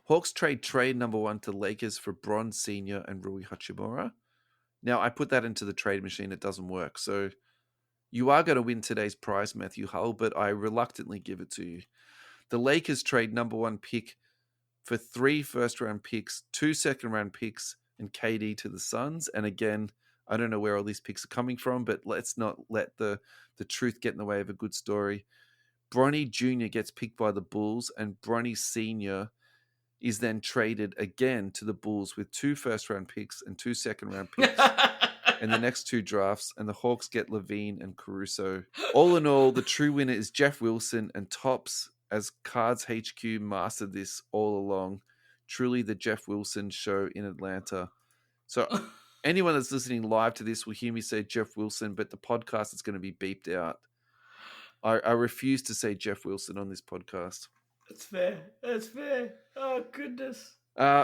Hawks trade number 1 to Lakers for Bron Sr. and Rui Hachimura. Now, I put that into the trade machine. It doesn't work. So you are going to win today's prize, Matthew Hull, but I reluctantly give it to you. The Lakers trade number 1 pick for 3 first-round picks, 2 second-round picks, and KD to the Suns. And again, I don't know where all these picks are coming from, but let's not let the truth get in the way of a good story. Bronny Jr. gets picked by the Bulls, and Bronny Sr. is then traded again to the Bulls with 2 first-round picks and 2 second-round picks in the next 2 drafts, and the Hawks get Levine and Caruso. All in all, the true winner is Jeff Wilson, and Tops, as Cards HQ mastered this all along. Truly the Jeff Wilson show in Atlanta. So anyone that's listening live to this will hear me say Jeff Wilson, but the podcast is going to be beeped out. I refuse to say Jeff Wilson on this podcast. That's fair. That's fair. Oh, goodness.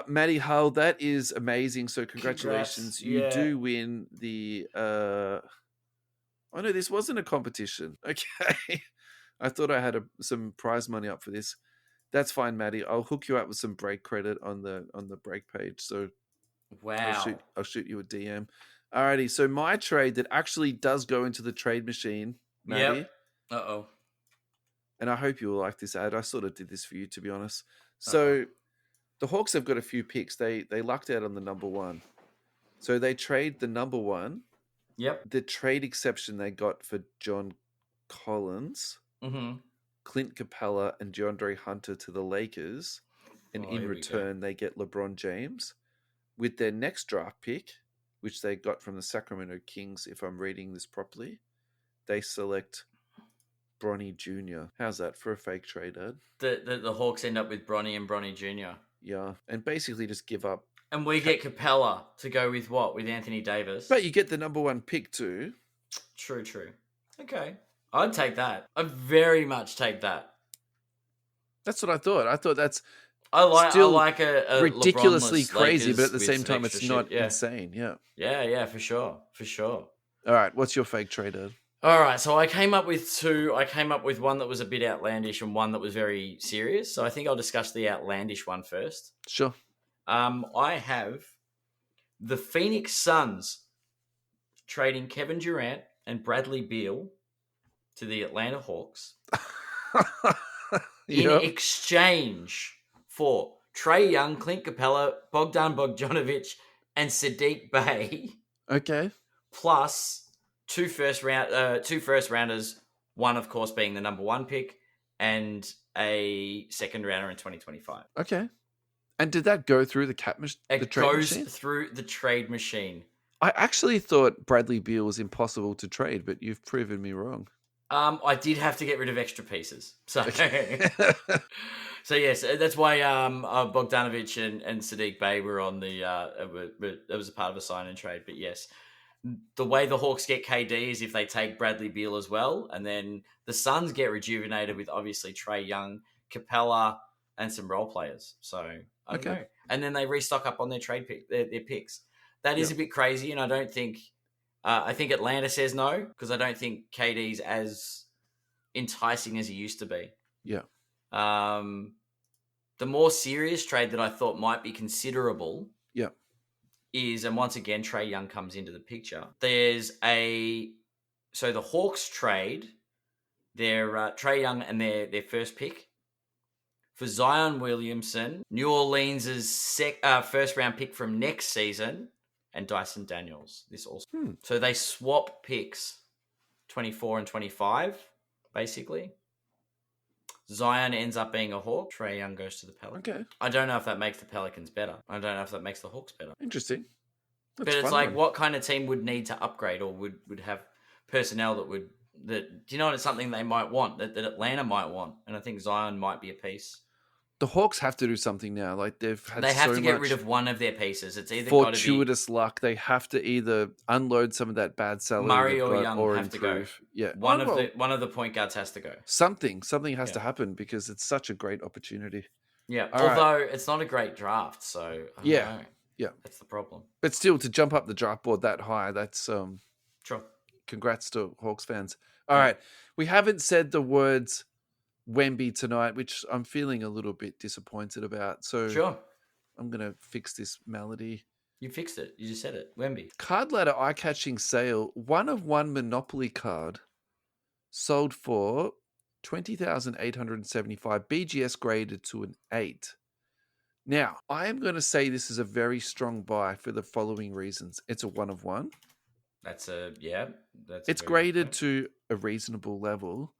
Matty Hull, that is amazing. So congratulations. Congrats. You Yeah. do win the... Oh, no, this wasn't a competition. Okay. I thought I had some prize money up for this. That's fine, Matty. I'll hook you up with some break credit on the break page. So Wow. I'll shoot you a DM. Alrighty. So my trade that actually does go into the trade machine, Matty. Yep. Uh-oh. And I hope you will like this ad. I sort of did this for you, to be honest. So the Hawks have got a few picks. They lucked out on the number 1. So they trade the number 1. Yep. The trade exception they got for John Collins, Mm-hmm. Clint Capella, and DeAndre Hunter to the Lakers. And Oh, in here we return, they get LeBron James. With their next draft pick, which they got from the Sacramento Kings, if I'm reading this properly, they select Bronny Jr. How's that for a fake trade, Ed? The Hawks end up with Bronny and Bronny Jr. Yeah, and basically just give up. And we get Capella to go with what? With Anthony Davis? But you get the number 1 pick too. True. Okay. I'd take that. I'd very much take that. That's what I thought. I thought that's I still like a ridiculously LeBronless crazy, Lakers but at the with same some time, extra it's not shit. Yeah. insane. Yeah. Yeah, for sure. All right. What's your fake trade, Ed? All right, so I came up with 2. I came up with one that was a bit outlandish and one that was very serious. So I think I'll discuss the outlandish one first. Sure. I have the Phoenix Suns trading Kevin Durant and Bradley Beal to the Atlanta Hawks in exchange for Trae Young, Clint Capella, Bogdan Bogdanovic, and Sadiq Bey, Okay. plus 2 first rounders, one of course being the number 1 pick, and a second rounder in 2025. Okay. And did that go through the It trade goes machine? through the trade machine. I actually thought Bradley Beal was impossible to trade, but you've proven me wrong. I did have to get rid of extra pieces. So, so yes, that's why Bogdanovic and Sadiq Bey were on the. It was a part of a sign and trade. But yes, the way the Hawks get KD is if they take Bradley Beal as well, and then the Suns get rejuvenated with obviously Trae Young, Capella, and some role players. So I don't know. And then they restock up on their trade pick, their picks. That is a bit crazy, and I don't think. I think Atlanta says no because I don't think KD's as enticing as he used to be. Yeah. The more serious trade that I thought might be considerable. Yeah. Is, and once again, Trae Young comes into the picture. So the Hawks trade their Trae Young and their first pick for Zion Williamson, New Orleans' first round pick from next season, and Dyson Daniels. This also. So they swap picks, 24 and 25, basically. Zion ends up being a Hawk. Trae Young goes to the Pelicans. Okay. I don't know if that makes the Pelicans better. I don't know if that makes the Hawks better. Interesting. But it's like, what kind of team would need to upgrade or would have personnel do you know, it's something they might want, that Atlanta might want. And I think Zion might be a piece. The Hawks have to do something now. Like they have to get rid of one of their pieces. It's either got to be fortuitous luck. They have to either unload some of that bad salary Murray or they've got Young or have improve. to go. Yeah, One of the point guards has to go. Something has to happen because it's such a great opportunity. Yeah, All right. although it's not a great draft, so I don't know. Yeah. That's the problem. But still, to jump up the draft board that high, that's Sure. congrats to Hawks fans. All right. We haven't said the words Wemby tonight, which I'm feeling a little bit disappointed about. So Sure. I'm going to fix this melody. You fixed it. You just said it. Wemby. Card ladder eye-catching sale. 1 of 1 Monopoly card sold for 20,875. BGS graded to an 8. Now, I am going to say this is a very strong buy for the following reasons. It's a 1 of 1. That's It's graded to a reasonable level,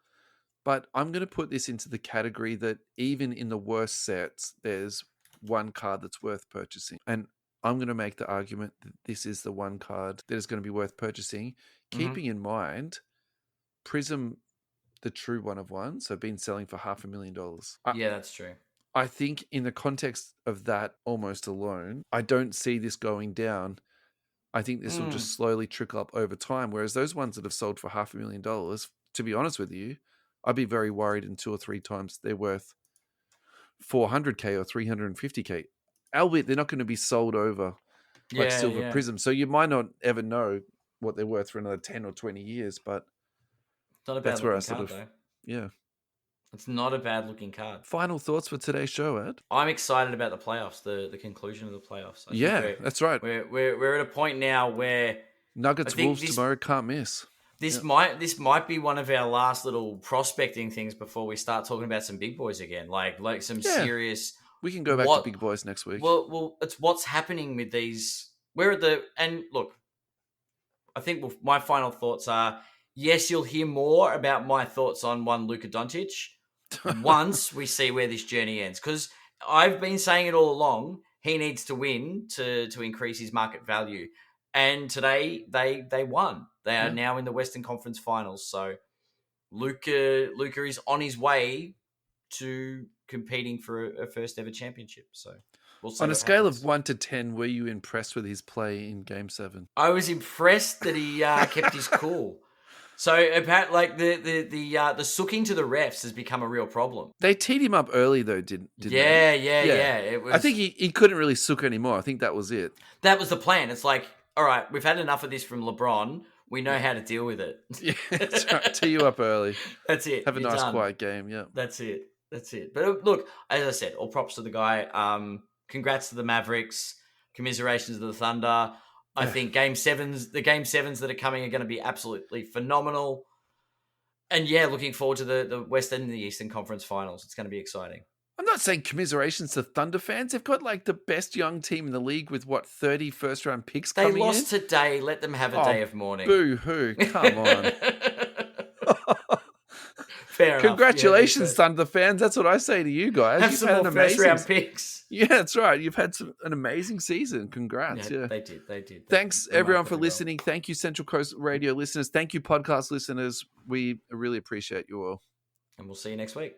but I'm going to put this into the category that even in the worst sets, there's one card that's worth purchasing. And I'm going to make the argument that this is the one card that is going to be worth purchasing, keeping in mind Prism, the true 1 of 1, so been selling for $500,000. Yeah, that's true. I think in the context of that almost alone, I don't see this going down. I think this will just slowly trickle up over time. Whereas those ones that have sold for $500,000, to be honest with you, I'd be very worried in 2 or 3 times they're worth $400K or $350K. Albeit they're not going to be sold over like Silver Prism. So you might not ever know what they're worth for another 10 or 20 years, but It's not a bad that's where I looking sort card, of, though. yeah. It's not a bad looking card. Final thoughts for today's show, Ed? I'm excited about the playoffs, the conclusion of the playoffs. That's right. We're at a point now where Nuggets Wolves tomorrow, can't miss. This might be one of our last little prospecting things before we start talking about some big boys again, like some serious. We can go back to big boys next week. Well, it's what's happening with these. Look, I think my final thoughts are: yes, you'll hear more about my thoughts on one Luka Doncic once we see where this journey ends. Because I've been saying it all along, he needs to win to increase his market value. And today they won. They are now in the Western Conference Finals. So Luka is on his way to competing for a first ever championship. So we'll see. On a scale of 1 to 10, were you impressed with his play in Game 7? I was impressed that he kept his cool. So apparently, the sooking to the refs has become a real problem. They teed him up early though, didn't they? Yeah. It was, I think he couldn't really sook anymore. I think that was it. That was the plan. It's like, all right, we've had enough of this from LeBron. We know how to deal with it. Yeah, that's right. Tee you up early. That's it. Have a nice quiet game. Yeah, that's it. But look, as I said, all props to the guy. Congrats to the Mavericks. Commiserations to the Thunder. I think the game sevens that are coming are going to be absolutely phenomenal. And yeah, looking forward to the Western and the Eastern Conference Finals. It's going to be exciting. I'm not saying commiserations to Thunder fans. They've got like the best young team in the league with 30 first round picks coming in. They lost today. Let them have a day of mourning. Boo hoo. Come on. Fair enough. Congratulations, Thunder fans. That's what I say to you guys. Have some more first round picks. Yeah, that's right. You've had an amazing season. Congrats. Yeah, they did. Thanks everyone for listening. Thank you, Central Coast Radio listeners. Thank you, podcast listeners. We really appreciate you all. And we'll see you next week.